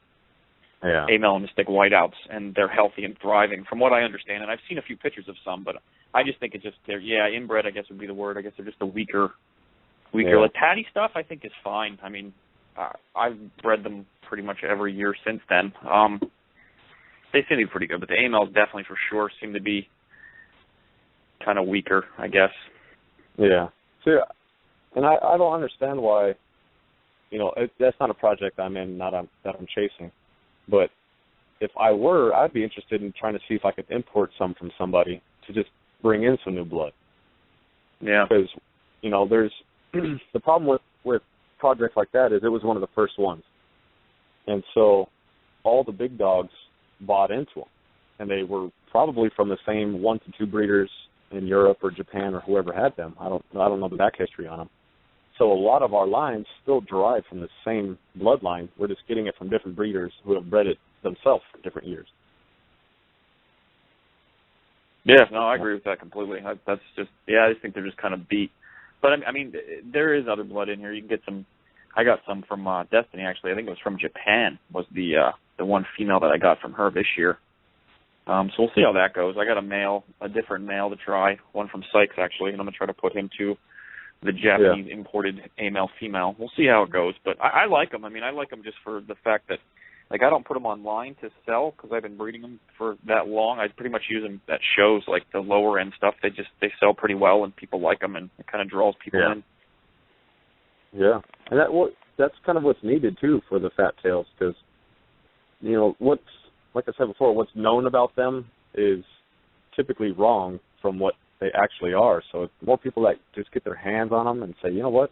S2: amel and stick whiteouts, and they're healthy and thriving, from what I understand. And I've seen a few pictures of some, but I just think it's just inbred. I guess would be the word. I guess they're just a weaker.
S3: Yeah.
S2: Like patty stuff, I think is fine. I mean, I've bred them pretty much every year since then. They seem to be pretty good, but the AMLs definitely for sure seem to be kind of weaker, I guess.
S3: Yeah. See, and I don't understand why. That's not a project I'm in, that I'm chasing. But if I were, I'd be interested in trying to see if I could import some from somebody to just bring in some new blood.
S2: Yeah.
S3: Because, there's the problem with projects like that is it was one of the first ones. And so all the big dogs bought into them. And they were probably from the same 1 to 2 breeders in Europe or Japan or whoever had them. I don't know the back history on them. So a lot of our lines still derive from the same bloodline. We're just getting it from different breeders who have bred it themselves for different years.
S2: Yeah, no, I agree with that completely. I just think they're just kind of beat. But I mean, there is other blood in here. You can get some. I got some from Destiny actually. I think it was from Japan. Was the one female that I got from her this year. So we'll see how that goes. I got a different male to try. One from Sykes actually, and I'm gonna try to put him to the Japanese imported male female. We'll see how it goes. But I like them. I mean, I like them just for the fact that. Like, I don't put them online to sell because I've been breeding them for that long. I pretty much use them at shows, like the lower end stuff. They sell pretty well and people like them, and it kind of draws people in.
S3: Yeah, and that's kind of what's needed too for the fat tails, because like I said before, what's known about them is typically wrong from what they actually are. So the more people that just get their hands on them and say, you know what,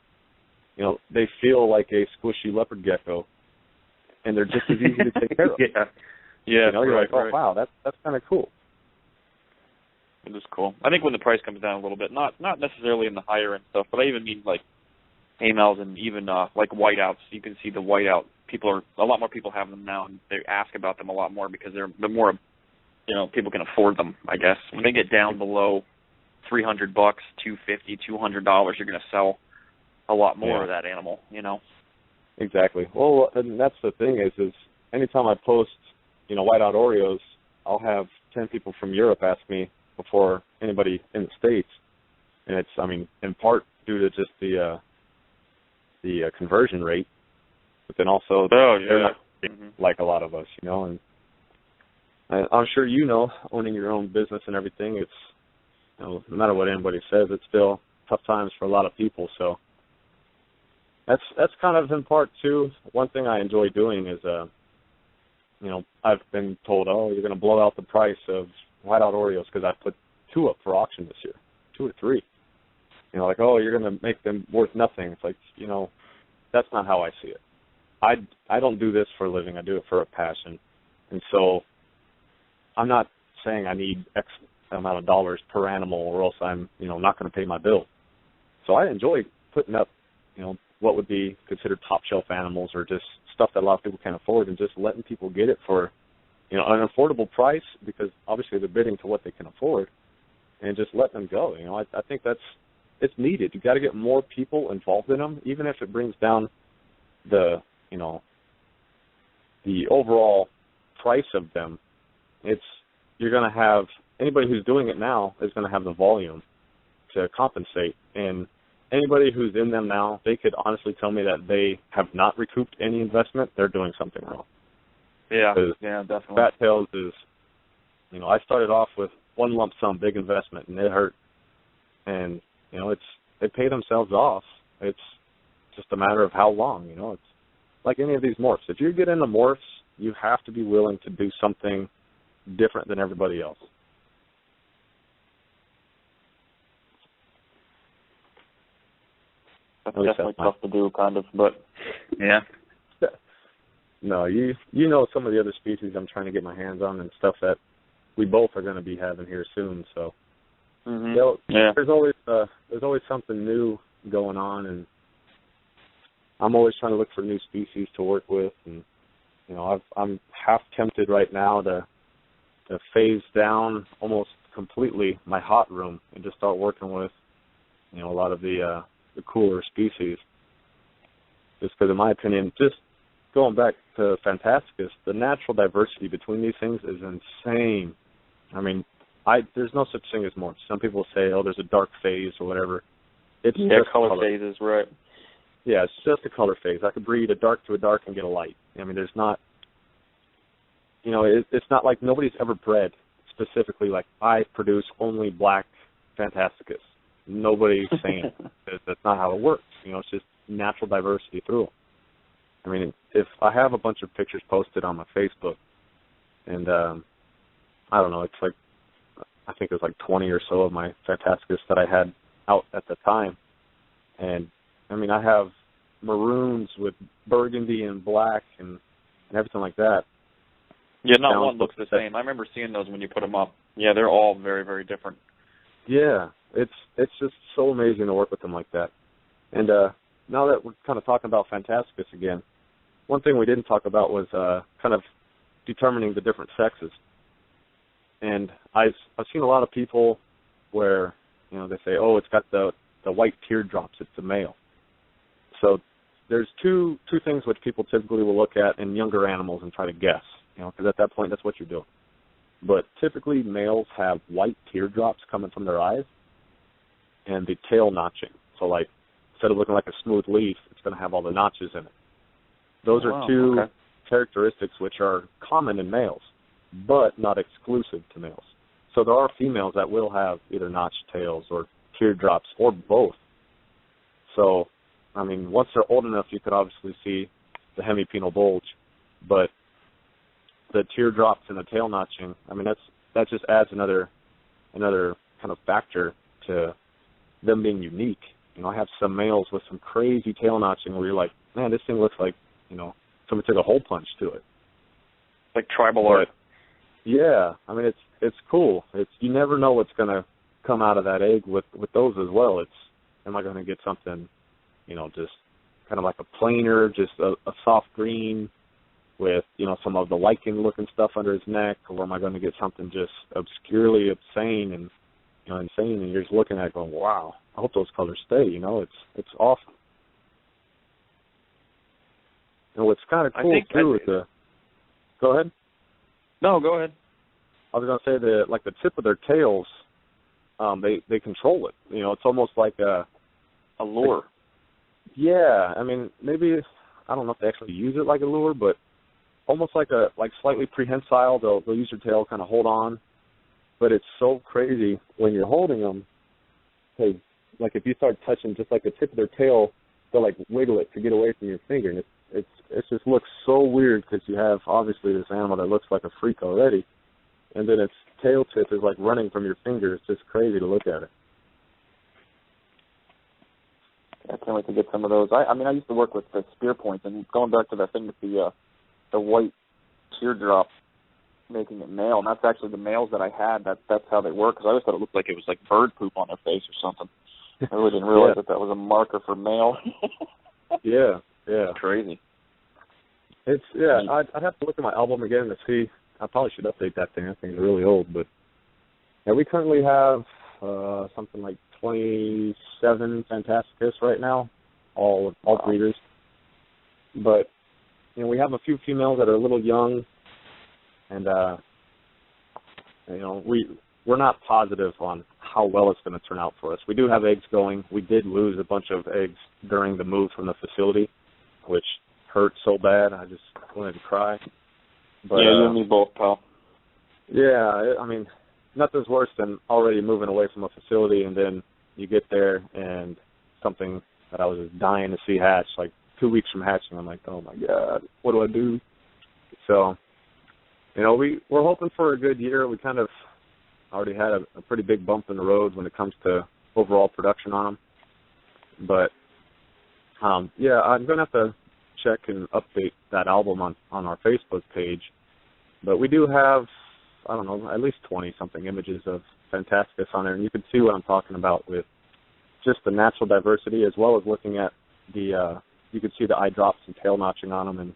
S3: they feel like a squishy leopard gecko. And they're just as easy to take care of.
S2: You're
S3: like,
S2: right.
S3: Wow, that's kind of cool.
S2: It is cool. I think when the price comes down a little bit, not necessarily in the higher end stuff, but I even mean like AMLs and even like whiteouts. You can see the whiteout. A lot more people have them now, and they ask about them a lot more because they're more, people can afford them. I guess when they get down below $300, $250, $200, you're going to sell a lot more of that animal.
S3: Exactly. Well, and that's the thing is anytime I post, whiteout Oreos, I'll have 10 people from Europe ask me before anybody in the States, and it's, in part due to just the conversion rate, but then also they're not like a lot of us, and I'm sure owning your own business and everything, it's, no matter what anybody says, it's still tough times for a lot of people, so. That's kind of in part too. One thing I enjoy doing is, I've been told, you're going to blow out the price of whiteout Oreos because I put 2 up for auction this year, 2 or 3. You're going to make them worth nothing. It's like, that's not how I see it. I don't do this for a living. I do it for a passion, and so I'm not saying I need X amount of dollars per animal or else I'm, not going to pay my bill. So I enjoy putting up, what would be considered top shelf animals or just stuff that a lot of people can't afford, and just letting people get it for, an affordable price, because obviously they're bidding to what they can afford, and just let them go. I think it's needed. You got to get more people involved in them, even if it brings down the overall price of them. You're going to have anybody who's doing it now is going to have the volume to compensate, and anybody who's in them now, they could honestly tell me that they have not recouped any investment. They're doing something wrong.
S2: Yeah, definitely.
S3: Fat tails is, I started off with one lump sum, big investment, and it hurt. And, they pay themselves off. It's just a matter of how long, It's like any of these morphs. If you get into morphs, you have to be willing to do something different than everybody else.
S2: That's definitely tough to do, kind of, but yeah.
S3: No, you know some of the other species I'm trying to get my hands on and stuff that we both are going to be having here soon. So, there's always something new going on, and I'm always trying to look for new species to work with. And I'm half tempted right now to phase down almost completely my hot room and just start working with a lot of the cooler species. Just because, in my opinion, just going back to Fantasticus, the natural diversity between these things is insane. there's no such thing as morphs. Some people say, oh, there's a dark phase or whatever. It's
S2: yeah,
S3: just
S2: color phases, right.
S3: Yeah, it's just a color phase. I could breed a dark to a dark and get a light. I mean, there's not, it's not like nobody's ever bred specifically like, I produce only black Fantasticus. Nobody's saying that's not how it works. It's just natural diversity through them. I mean, if I have a bunch of pictures posted on my Facebook, and I don't know, it's like, I think it was like 20 or so of my Fantasticus that I had out at the time. And, I mean, I have maroons with burgundy and black and everything like that.
S2: Yeah, not one looks the same. I remember seeing those when you put them up. Yeah, they're all very, very different.
S3: Yeah, it's just so amazing to work with them like that. And now that we're kind of talking about Fantasticus again, one thing we didn't talk about was kind of determining the different sexes. And I've seen a lot of people where, they say, oh, it's got the white teardrops, it's a male. So there's two things which people typically will look at in younger animals and try to guess, because at that point that's what you're doing. But typically males have white teardrops coming from their eyes and the tail notching. So like instead of looking like a smooth leaf, it's going to have all the notches in it. Those are two characteristics which are common in males, but not exclusive to males. So there are females that will have either notched tails or teardrops or both. So, I mean, once they're old enough, you could obviously see the hemipenal bulge, but the teardrops and the tail notching, I mean, that just adds another kind of factor to them being unique. I have some males with some crazy tail notching where you're like, man, this thing looks like, somebody took a hole punch to it.
S2: Like tribal art.
S3: Yeah, I mean, it's cool. You never know what's going to come out of that egg with those as well. Am I going to get something, just kind of like a plainer, just a soft green with, some of the lichen-looking stuff under his neck, or am I going to get something just obscurely insane and, insane, and you're just looking at it going, wow, I hope those colors stay, it's awesome. And what's kind of cool, too, is go ahead.
S2: No, go ahead.
S3: I was going to say that, like, the tip of their tails, they control it. It's almost like a
S2: lure.
S3: Yeah, I mean, maybe, I don't know if they actually use it like a lure, but almost like slightly prehensile. They'll use their tail, kind of hold on. But it's so crazy when you're holding them. Hey, like if you start touching just like the tip of their tail, they'll like wiggle it to get away from your finger, and it just looks so weird because you have obviously this animal that looks like a freak already, and then its tail tip is like running from your finger. It's just crazy to look at it.
S2: I can't wait to get some of those. I mean, I used to work with the spear points, and going back to that thing with the white teardrop making it male, and that's actually the males that I had. That's how they work, because I always thought it looked like it was like bird poop on their face or something. I really didn't realize that was a marker for male.
S3: Yeah.
S2: Crazy.
S3: I'd have to look at my album again to see. I probably should update that thing. That thing's really old, but yeah, we currently have something like 27 Fantasticus right now, all breeders. But we have a few females that are a little young, and we're not positive on how well it's going to turn out for us. We do have eggs going. We did lose a bunch of eggs during the move from the facility, which hurt so bad I just wanted to cry. But,
S2: yeah, you and me both, pal.
S3: Yeah, I mean, nothing's worse than already moving away from a facility, and then you get there and something that I was just dying to see hatch, like 2 weeks from hatching, I'm like, oh my God, what do I do? So, we're hoping for a good year. We kind of already had a pretty big bump in the road when it comes to overall production on them. But, I'm going to have to check and update that album on our Facebook page. But we do have, I don't know, at least 20-something images of Fantasticus on there. And you can see what I'm talking about with just the natural diversity, as well as looking at you can see the eye drops and tail notching on them. And,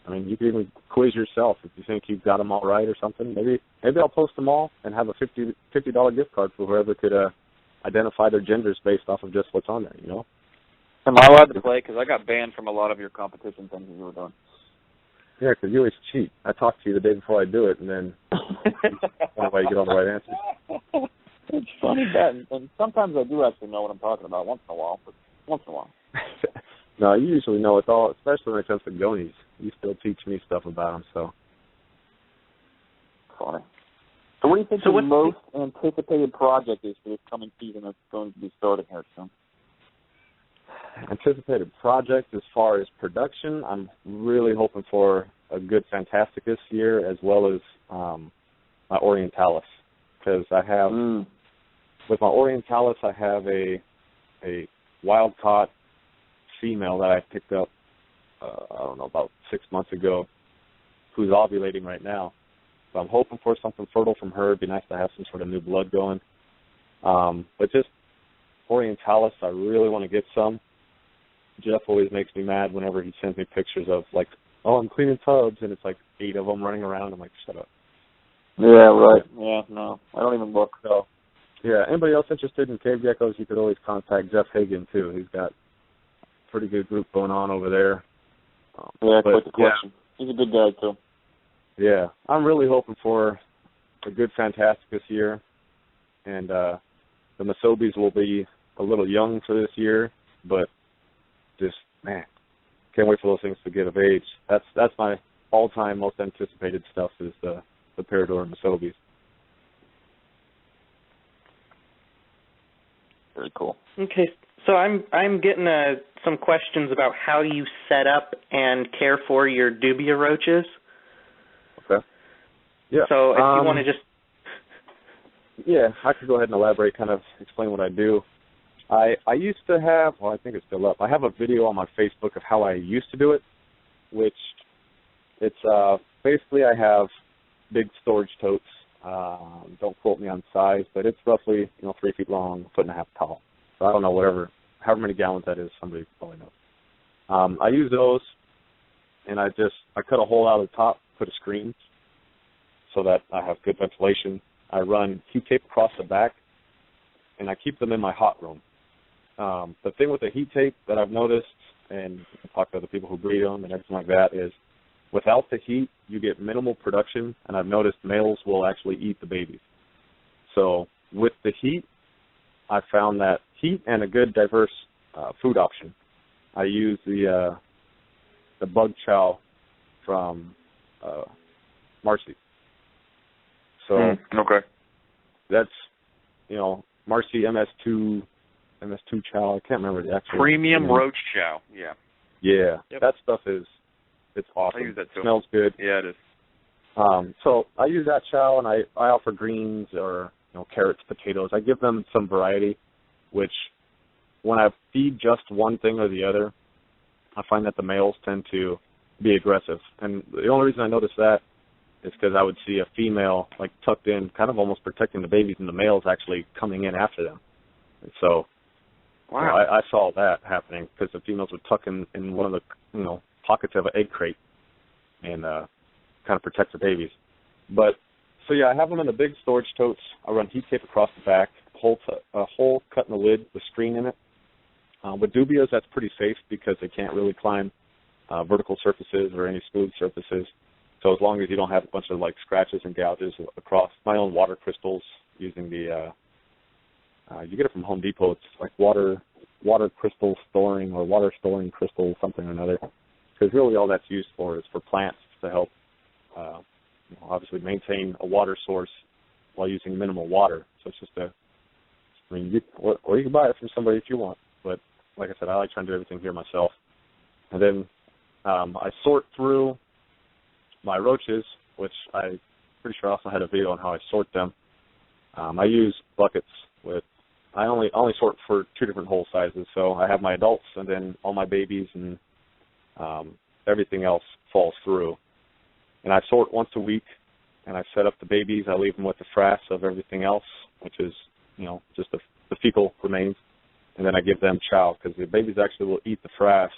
S3: I mean, you can even quiz yourself if you think you've got them all right or something. Maybe I'll post them all and have a $50 gift card for whoever could identify their genders based off of just what's on there,
S2: Am I allowed to play? Because I got banned from a lot of your competition things that you were doing.
S3: Yeah, because you always cheat. I talk to you the day before I do it, and then Only way you get all the right answers.
S2: It's funny that, and sometimes I do actually know what I'm talking about once in a while, but once in a while.
S3: No, you usually know it all, especially when it comes to gonies. You still teach me stuff about them, so.
S2: Funny. So what do you think the most anticipated project is for this coming season that's going to be starting here soon?
S3: Anticipated project as far as production, I'm really hoping for a good Fantastic this year, as well as my Orientalis, because I have with my Orientalis I have a wild caught female that I picked up I don't know, about 6 months ago, who's ovulating right now. So I'm hoping for something fertile from her. It'd be nice to have some sort of new blood going. But just Orientalis, I really want to get some. Jeff always makes me mad whenever he sends me pictures of, like, oh, I'm cleaning tubs, and it's like 8 of them running around. I'm like, shut up.
S2: Yeah, right. Yeah, no, I don't even look.
S3: So, yeah, anybody else interested in cave geckos, you could always contact Jeff Hagan, too. He's got a pretty good group going on over there.
S2: Yeah, quite the question. Yeah. He's a good guy, too.
S3: Yeah, I'm really hoping for a good Fantastic this year, and the Masobies will be a little young for this year, but just, man, can't wait for those things to get of age. That's my all-time most anticipated stuff is the Parador and Masobies.
S2: Very cool.
S1: Okay, so I'm getting some questions about how you set up and care for your dubia roaches.
S3: Okay. Yeah.
S1: So if you want to just...
S3: Yeah, I could go ahead and elaborate, kind of explain what I do. I used to have, well, I think it's still up. I have a video on my Facebook of how I used to do it, which it's basically I have big storage totes. Don't quote me on size, but it's roughly 3 feet long, 1.5 feet tall. So I don't know, however many gallons that is, somebody probably knows. I use those, and I cut a hole out of the top, put a screen so that I have good ventilation. I run heat tape across the back, and I keep them in my hot room. The thing with the heat tape that I've noticed, and I talk to other people who breed them and everything like that, is without the heat, you get minimal production, and I've noticed males will actually eat the babies. So with the heat, I found that heat and a good diverse food option. I use the bug chow from Marcy. So
S2: okay,
S3: that's Marcy MS2 chow. I can't remember the actual
S2: premium
S3: name.
S2: roach chow. Yeah.
S3: Yeah,
S2: yep.
S3: That stuff it's awesome.
S2: I use that too.
S3: It smells good.
S2: Yeah, it is.
S3: So I use that chow, and I offer greens or carrots, potatoes. I give them some variety, which when I feed just one thing or the other, I find that the males tend to be aggressive. And the only reason I notice that is because I would see a female like tucked in, kind of almost protecting the babies, and the males actually coming in after them. And so
S2: wow.
S3: I saw that happening because the females would tuck in one of the pockets of an egg crate and kind of protect the babies. But so yeah, I have them in the big storage totes. I run heat tape across the back, a hole cut in the lid with screen in it. With dubias, that's pretty safe because they can't really climb vertical surfaces or any smooth surfaces. So as long as you don't have a bunch of like scratches and gouges across, my own water crystals using the you get it from Home Depot. It's like water crystal storing or water storing crystal something or another. Because really all that's used for is for plants to help obviously maintain a water source while using minimal water. So it's just or you can buy it from somebody if you want. But like I said, I like trying to do everything here myself. And then I sort through my roaches, which I'm pretty sure I also had a video on how I sort them. I use buckets I only sort for 2 different hole sizes. So I have my adults and then all my babies, and everything else falls through. And I sort once a week, and I set up the babies. I leave them with the frass of everything else, which is, just the fecal remains. And then I give them chow because the babies actually will eat the frass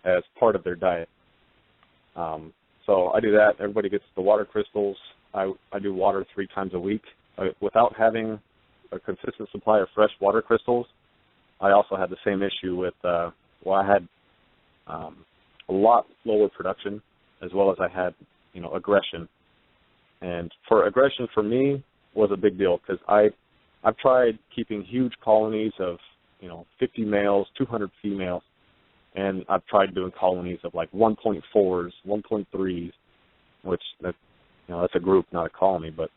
S3: as part of their diet. So I do that. Everybody gets the water crystals. I do water 3 times a week. Without having a consistent supply of fresh water crystals, I also had the same issue with, I had a lot lower production as well as I had, aggression. And for aggression, for me, was a big deal because I've tried keeping huge colonies of 50 males, 200 females, and I've tried doing colonies of like 1.4s, 1.3s, which that's a group, not a colony, but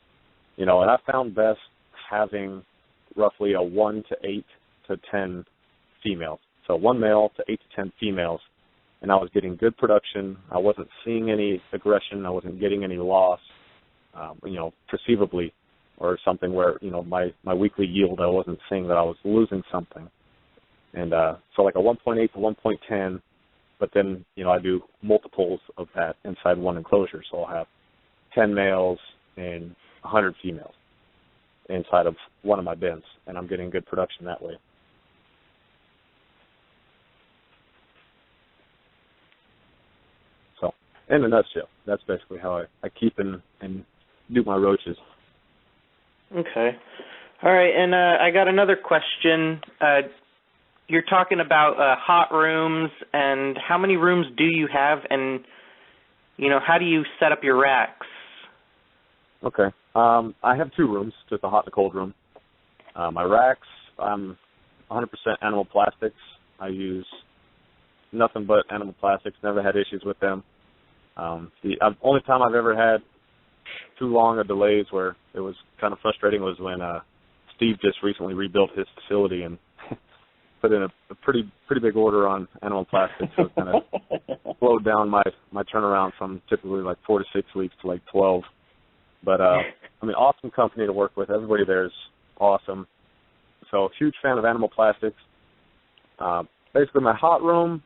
S3: and I found best having roughly a 1 to 8 to 10 females. So 1 male to 8 to 10 females, and I was getting good production. I wasn't seeing any aggression. I wasn't getting any loss, perceivably, or something where my weekly yield, I wasn't seeing that I was losing something. And so like a 1.8 to 1.10, but then I do multiples of that inside one enclosure. So I'll have 10 males and 100 females inside of one of my bins, and I'm getting good production that way. So, in a nutshell, that's basically how I keep and do my roaches.
S1: Okay. All right, and I got another question. You're talking about hot rooms, and how many rooms do you have, and, how do you set up your racks?
S3: Okay. I have 2 rooms, just a hot and a cold room. My racks, I'm 100% animal plastics. I use nothing but animal plastics, never had issues with them. The only time I've ever had too long of delays where it was kind of frustrating was when Steve just recently rebuilt his facility and put in a pretty big order on animal plastics, so it kind of slowed down my turnaround from typically like 4 to 6 weeks to like 12. But, awesome company to work with. Everybody there is awesome. So, huge fan of animal plastics. Basically, my hot room,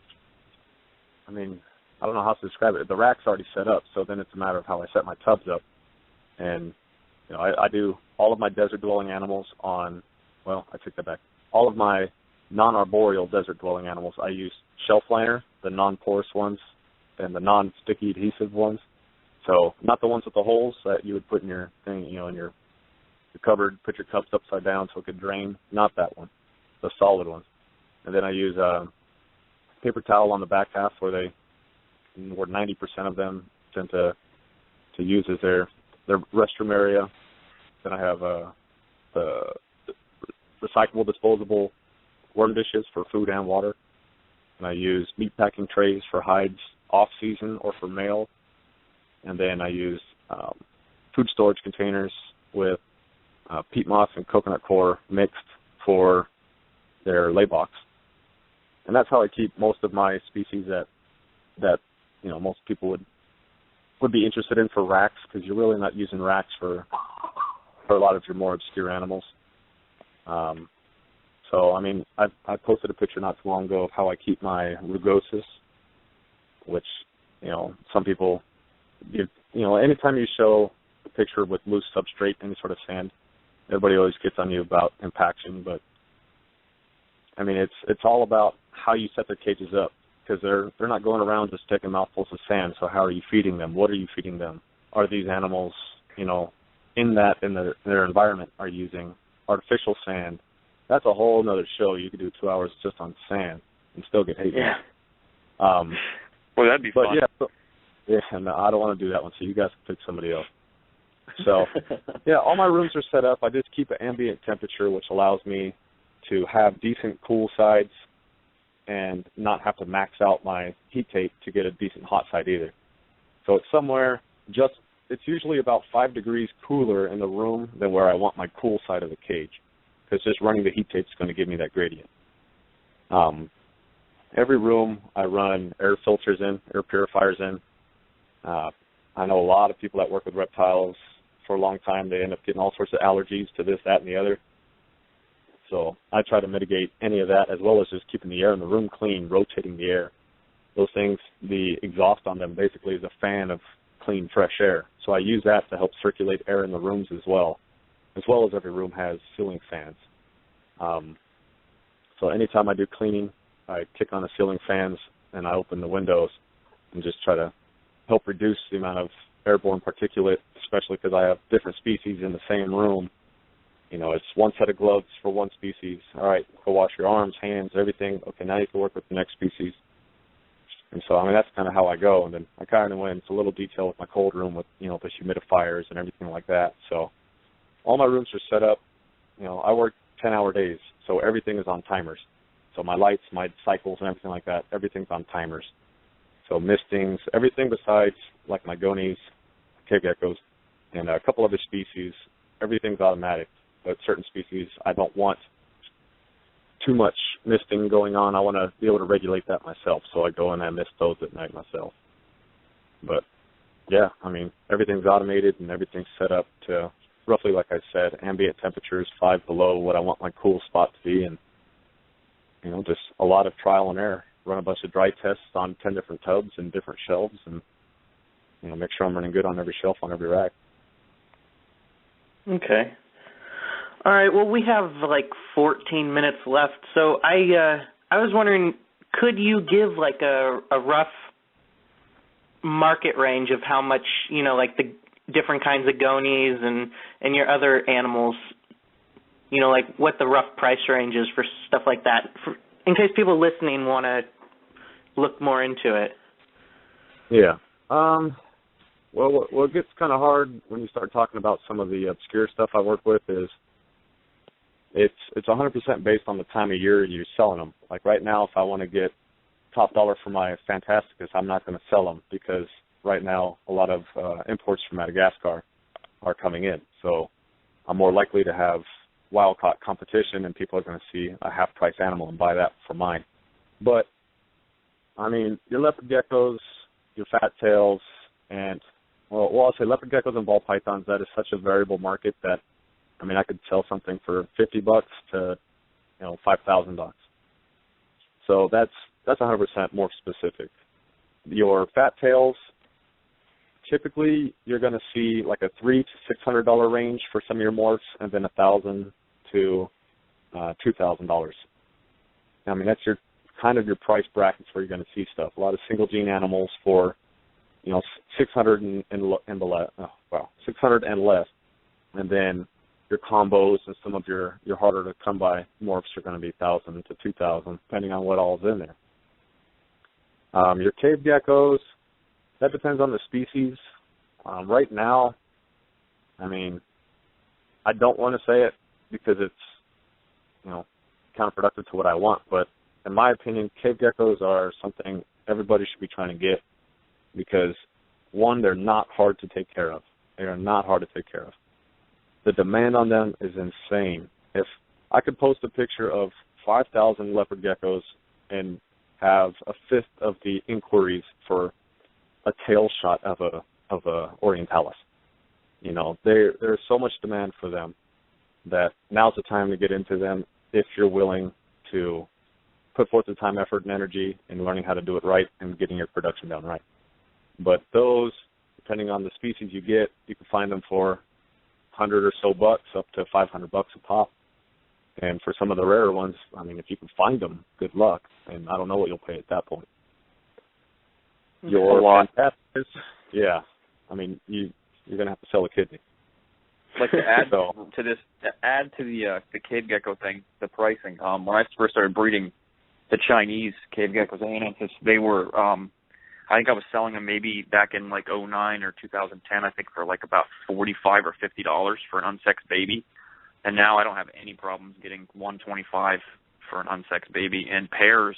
S3: I don't know how to describe it. The rack's already set up, so then it's a matter of how I set my tubs up. And, I do all of my desert-dwelling animals on, I take that back. All of my non-arboreal desert-dwelling animals, I use shelf liner, the non-porous ones, and the non-sticky adhesive ones. So not the ones with the holes that you would put in your thing, in your cupboard, put your cups upside down so it could drain. Not that one, the solid ones. And then I use paper towel on the back half where 90% of them tend to use as their restroom area. Then I have the recyclable, disposable worm dishes for food and water. And I use meat packing trays for hides off-season or for male. And then I use food storage containers with peat moss and coconut coir mixed for their lay box. And that's how I keep most of my species that most people would be interested in for racks, because you're really not using racks for a lot of your more obscure animals. So, I posted a picture not too long ago of how I keep my rugosis, which, some people... anytime you show a picture with loose substrate, any sort of sand, everybody always gets on you about impaction. But it's all about how you set their cages up, because they're not going around just taking mouthfuls of sand. So how are you feeding them? What are you feeding them? Are these animals, in their environment, are using artificial sand? That's a whole other show. You could do 2 hours just on sand and still get hate mail.
S2: Yeah. Well, that'd be fun.
S3: Yeah, no, I don't want to do that one, so you guys can pick somebody else. So, all my rooms are set up. I just keep an ambient temperature, which allows me to have decent cool sides and not have to max out my heat tape to get a decent hot side either. So it's somewhere it's usually about 5 degrees cooler in the room than where I want my cool side of the cage, because just running the heat tape is going to give me that gradient. Every room I run air filters in, air purifiers in. I know a lot of people that work with reptiles for a long time, they end up getting all sorts of allergies to this, that, and the other. So I try to mitigate any of that, as well as just keeping the air in the room clean, rotating the air. Those things, the exhaust on them basically is a fan of clean, fresh air. So I use that to help circulate air in the rooms as well as every room has ceiling fans. So anytime I do cleaning, I kick on the ceiling fans and I open the windows and just try to help reduce the amount of airborne particulate, especially because I have different species in the same room. It's one set of gloves for one species. All right, go wash your arms, hands, everything. Okay, now you can work with the next species. And so, I mean, that's kind of how I go. And then I kind of went into a little detail with my cold room with, you know, the humidifiers and everything like that. So all my rooms are set up, you know, I work 10-hour days, so everything is on timers. So my lights, my cycles and everything like that, everything's on timers. So mistings, everything besides like my gonies, cave geckos, and a couple other species, everything's automatic. But certain species, I don't want too much misting going on. I want to be able to regulate that myself, so I go and I mist those at night myself. But, yeah, I mean, everything's automated and everything's set up to roughly, like I said, ambient temperatures, 5 below what I want my cool spot to be, and, you know, just a lot of trial and error. Run a bunch of dry tests on 10 different tubs and different shelves and, you know, make sure I'm running good on every shelf, on every rack.
S1: Okay. All right, well, we have like 14 minutes left, so I was wondering, could you give like a rough market range of how much, you know, like the different kinds of gonies and your other animals, you know, like what the rough price range is for stuff like that, in case people listening want to look more into it?
S3: Yeah. Well, what gets kind of hard when you start talking about some of the obscure stuff I work with is it's 100% based on the time of year you're selling them. Like right now, if I want to get top dollar for my Fantasticus, I'm not going to sell them because right now a lot of imports from Madagascar are coming in. So I'm more likely to have wild-caught competition and people are going to see a half-price animal and buy that for mine. But, I mean, your leopard geckos, your fat tails, and, well, I'll say leopard geckos and ball pythons, that is such a variable market that, I mean, I could sell something for $50 to, you know, $5,000. So that's 100% more specific. Your fat tails, typically you're going to see like a $300 to $600 range for some of your morphs, and then $1,000 to $2,000. I mean, that's your kind of your price brackets where you're going to see stuff. A lot of single gene animals for, you know, 600 and less, and then your combos and some of your harder to come by morphs are going to be 1,000 to 2,000, depending on what all is in there. Your cave geckos, that depends on the species. Right now, I mean, I don't want to say it because it's, you know, counterproductive to what I want, but in my opinion, cave geckos are something everybody should be trying to get because, one, they're not hard to take care of. They are not hard to take care of. The demand on them is insane. If I could post a picture of 5,000 leopard geckos and have a fifth of the inquiries for a tail shot of a orientalis, you know, there's so much demand for them that now's the time to get into them if you're willing to put forth the time, effort, and energy in learning how to do it right and getting your production done right. But those, depending on the species you get, you can find them for $100 or so bucks up to $500 a pop. And for some of the rarer ones, I mean, if you can find them, good luck. And I don't know what you'll pay at that point. Your Fantasticus, yeah. I mean, you're going to have to sell a kidney.
S2: Like to add to the cave gecko thing, the pricing. When I first started breeding the Chinese cave geckos, they were, I think I was selling them maybe back in like 2009 or 2010. I think for like about $45 or $50 for an unsexed baby, and now I don't have any problems getting $125 for an unsexed baby. And pairs,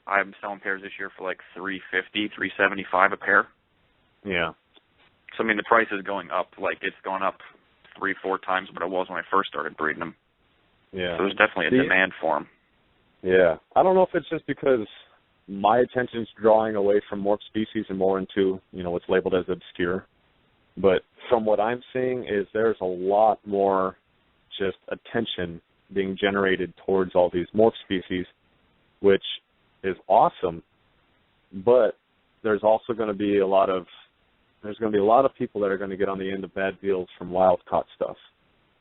S2: I'm selling pairs this year for like $350, $375 a pair.
S3: Yeah.
S2: So, I mean, the price is going up. Like, it's gone up 3-4 times what it was when I first started breeding them.
S3: Yeah.
S2: So there's definitely a demand for them.
S3: Yeah. I don't know if it's just because my attention's drawing away from morph species and more into, you know, what's labeled as obscure. But from what I'm seeing is there's a lot more just attention being generated towards all these morph species, which is awesome. But there's also going to be a lot of people that are going to get on the end of bad deals from wild-caught stuff.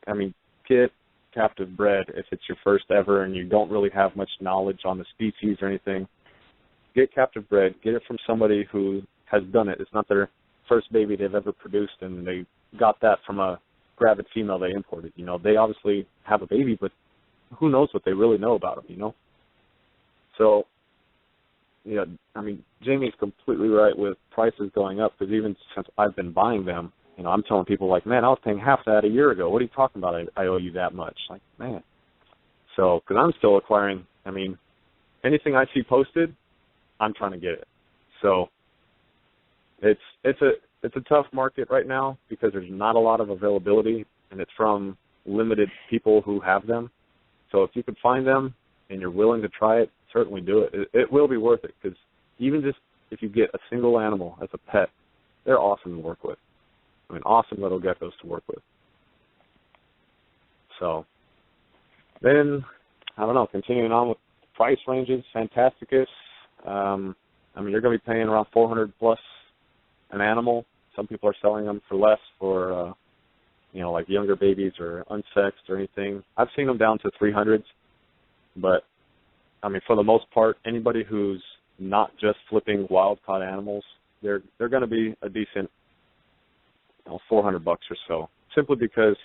S3: I mean, get captive bred if it's your first ever and you don't really have much knowledge on the species or anything. Get captive bred. Get it from somebody who has done it. It's not their first baby they've ever produced, and they got that from a gravid female they imported. You know, they obviously have a baby, but who knows what they really know about them, you know? So yeah, I mean, Jamie's completely right with prices going up, because even since I've been buying them, you know, I'm telling people like, man, I was paying half that a year ago. What are you talking about? I owe you that much. Like, man. So, because I'm still acquiring, I mean, anything I see posted, I'm trying to get it. So, it's a tough market right now because there's not a lot of availability, and it's from limited people who have them. So if you can find them and you're willing to try it, certainly do it. It will be worth it, because even just if you get a single animal as a pet, they're awesome to work with. I mean, awesome little geckos to work with. So then, I don't know, continuing on with price ranges, Fantasticus. I mean, you're going to be paying around $400 plus an animal. Some people are selling them for less for, you know, like younger babies or unsexed or anything. I've seen them down to 300s, but I mean, for the most part, anybody who's not just flipping wild-caught animals, they're going to be a decent, you know, $400 or so, simply because,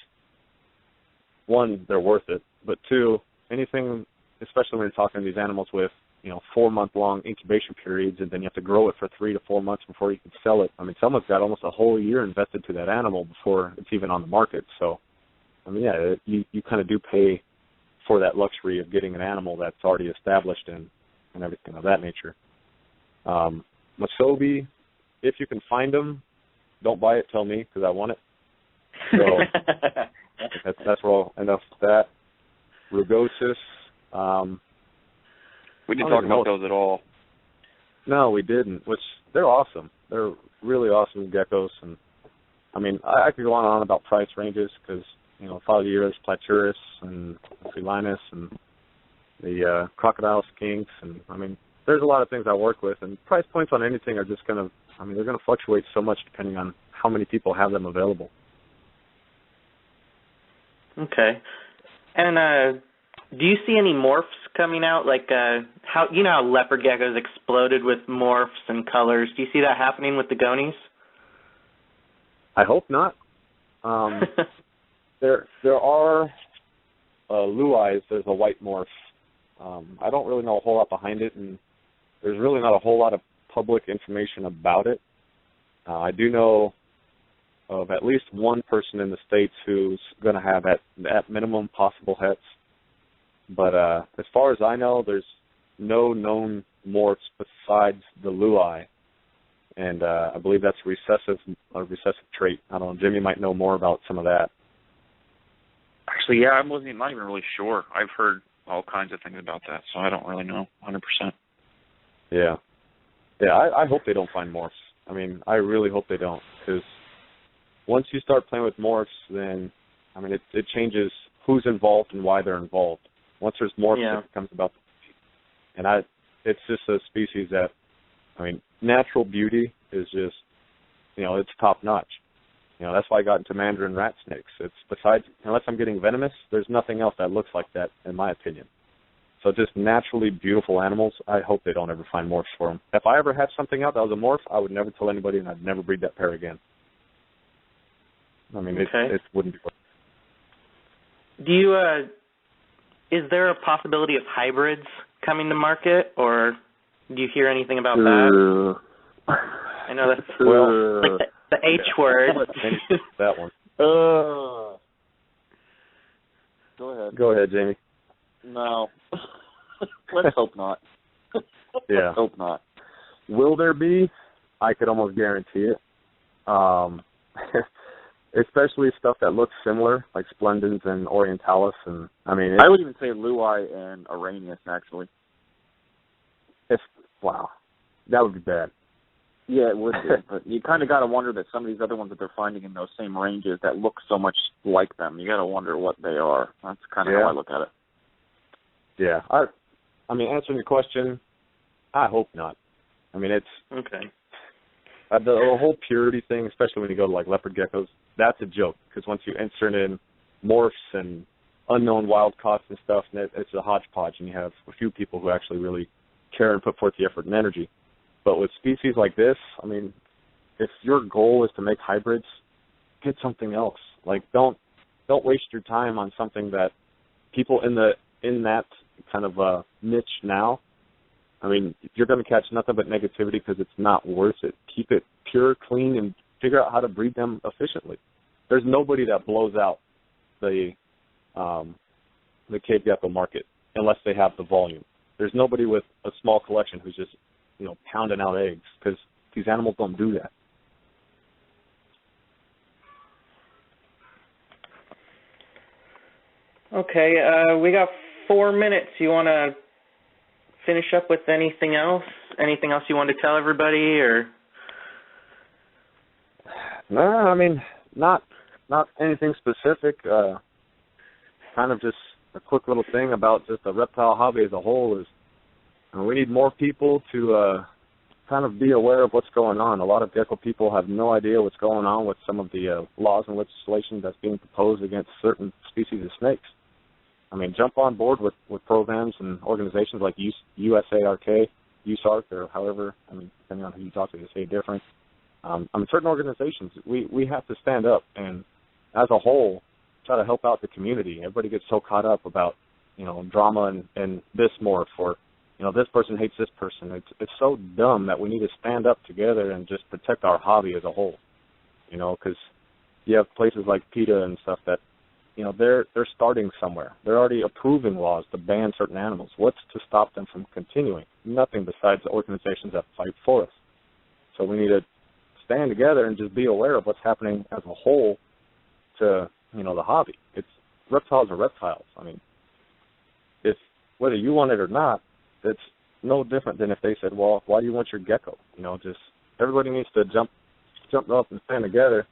S3: one, they're worth it, but two, anything, especially when you're talking to these animals with, you know, 4-month-long incubation periods, and then you have to grow it for 3 to 4 months before you can sell it. I mean, someone's got almost a whole year invested to that animal before it's even on the market. So, I mean, yeah, you kind of do pay for that luxury of getting an animal that's already established and everything of that nature. Masobi, if you can find them, don't buy it, tell me, because I want it. So that's all enough of that. Rugosis.
S2: We didn't talk about those at all.
S3: No, we didn't, which they're awesome. They're really awesome geckos. And I mean, I could go on and on about price ranges because, you know, Phalaenopsis platurus and Felinus and the crocodile skinks. And, I mean, there's a lot of things I work with. And price points on anything are just going to, I mean, they're going to fluctuate so much depending on how many people have them available.
S1: Okay. And do you see any morphs coming out? Like, how you know how leopard geckos exploded with morphs and colors? Do you see that happening with the gonies?
S3: I hope not. There are Luais. There's a white morph. I don't really know a whole lot behind it, and there's really not a whole lot of public information about it. I do know of at least one person in the States who's going to have at minimum possible hets. But as far as I know, there's no known morphs besides the Luai, and I believe that's a recessive trait. I don't know. Jimmy might know more about some of that.
S2: Actually, yeah, I'm not even really sure. I've heard all kinds of things about that, so I don't really know 100%.
S3: Yeah. I hope they don't find morphs. I mean, I really hope they don't, because once you start playing with morphs, then I mean, it changes who's involved and why they're involved. Once there's morphs, it becomes about the species. And it's just a species that, I mean, natural beauty is just, you know, it's top notch. You know, that's why I got into mandarin rat snakes. It's besides, unless I'm getting venomous, there's nothing else that looks like that, in my opinion. So just naturally beautiful animals, I hope they don't ever find morphs for them. If I ever had something out that was a morph, I would never tell anybody, and I'd never breed that pair again. I mean, it wouldn't be.
S1: Do you, is there a possibility of hybrids coming to market, or do you hear anything about that? I know that's like the H word.
S3: That one.
S2: Go ahead.
S3: Go ahead, Jamie.
S2: No. Let's hope not.
S3: Yeah.
S2: Let's hope not.
S3: Will there be? I could almost guarantee it. Especially stuff that looks similar, like Splendens and Orientalis, and I mean,
S2: I would even say Luai and Arrhenius, actually.
S3: Wow, that would be bad.
S2: Yeah, it would be. But you kind of got to wonder that some of these other ones that they're finding in those same ranges that look so much like them, you got to wonder what they are. That's kind of how I look at it.
S3: Yeah, I mean, answering your question, I hope not. I mean, it's
S1: okay.
S3: The whole purity thing, especially when you go to like leopard geckos, that's a joke, because once you insert in morphs and unknown wild caughts and stuff, and it's a hodgepodge, and you have a few people who actually really care and put forth the effort and energy. But with species like this, I mean, if your goal is to make hybrids, get something else. Like, don't waste your time on something that people in that kind of niche now I mean, you're going to catch nothing but negativity because it's not worth it. Keep it pure, clean, and figure out how to breed them efficiently. There's nobody that blows out the cave gecko market unless they have the volume. There's nobody with a small collection who's just, pounding out eggs, because these animals don't do that.
S1: Okay, we got 4 minutes. You want to finish up with anything else? Anything else you want to tell everybody, or?
S3: No, I mean, not anything specific. Kind of just a quick little thing about just the reptile hobby as a whole is we need more people to kind of be aware of what's going on. A lot of gecko people have no idea what's going on with some of the laws and legislation that's being proposed against certain species of snakes. I mean, jump on board with programs and organizations like USARK, USARK, or however, depending on who you talk to, they say different. Certain organizations, we have to stand up and, as a whole, try to help out the community. Everybody gets so caught up about, drama and this morph, or, this person hates this person. It's so dumb that we need to stand up together and just protect our hobby as a whole, because you have places like PETA and stuff that, they're starting somewhere. They're already approving laws to ban certain animals. What's to stop them from continuing? Nothing besides the organizations that fight for us. So we need to stand together and just be aware of what's happening as a whole to, the hobby. Reptiles are reptiles. I mean, whether you want it or not, it's no different than if they said, well, why do you want your gecko? Just everybody needs to jump up and stand together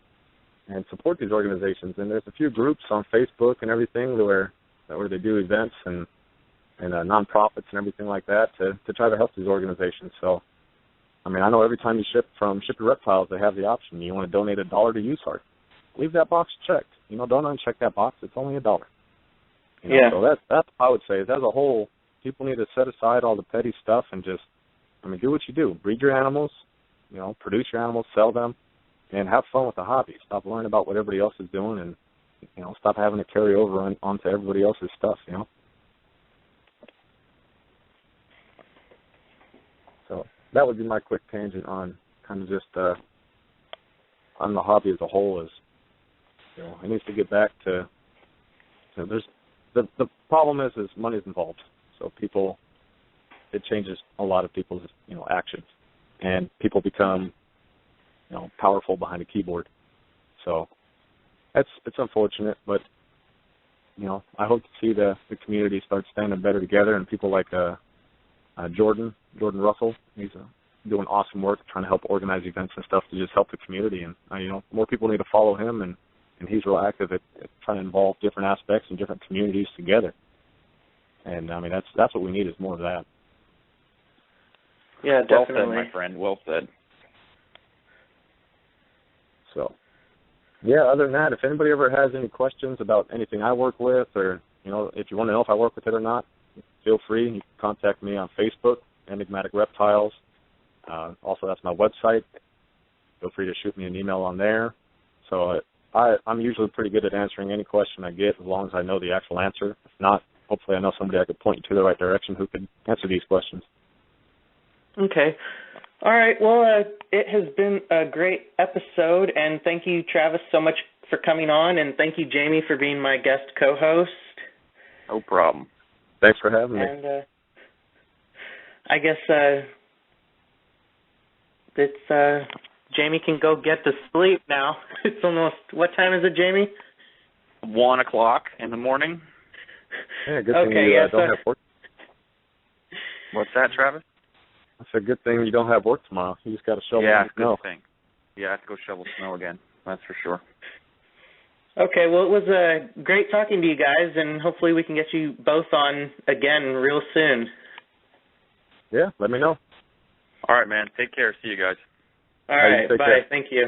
S3: and support these organizations. And there's a few groups on Facebook and everything where they do events and nonprofits and everything like that to try to help these organizations. So, I know every time you ship to Reptiles, they have the option. You want to donate $1 to USARK. Leave that box checked. Don't uncheck that box. It's only $1.
S1: Yeah.
S3: So that's what I would say is, as a whole, people need to set aside all the petty stuff and just, do what you do. Breed your animals, produce your animals, sell them, and have fun with the hobby. Stop worrying about what everybody else is doing, and, stop having to carry over onto everybody else's stuff, So that would be my quick tangent on kind of just on the hobby as a whole. Is it needs to get back to there's the problem is money's involved, so it changes a lot of people's actions, and people become powerful behind a keyboard. So it's unfortunate, but I hope to see the community start standing better together, and people like Jordan Russell. He's doing awesome work trying to help organize events and stuff to just help the community, and more people need to follow him, and he's real active at trying to involve different aspects and different communities together. And that's what we need, is more of that.
S1: Yeah, definitely.
S2: Well said, my friend. Well said.
S3: So, yeah, other than that, if anybody ever has any questions about anything I work with, or, if you want to know if I work with it or not, feel free. You can contact me on Facebook, Enigmatic Reptiles. Also, that's my website. Feel free to shoot me an email on there. So I'm usually pretty good at answering any question I get, as long as I know the actual answer. If not, hopefully I know somebody I could point you to the right direction who could answer these questions.
S1: Okay. All right. Well, it has been a great episode, and thank you, Travis, so much for coming on, and thank you, Jamie, for being my guest co-host.
S2: No problem.
S3: Thanks for having me.
S1: And I guess Jamie can go get to sleep now. It's almost, what time is it, Jamie?
S2: 1 o'clock in the morning.
S3: Yeah, good thing you don't have work.
S2: What's that, Travis?
S3: That's a good thing you don't have work tomorrow. You just got to shovel snow.
S2: Good thing. Yeah, I have to go shovel snow again. That's for sure.
S1: Okay, well, it was great talking to you guys, and hopefully we can get you both on again real soon.
S3: Yeah, let me know.
S2: All right, man. Take care. See you guys.
S1: All right, bye.
S3: Care.
S1: Thank you.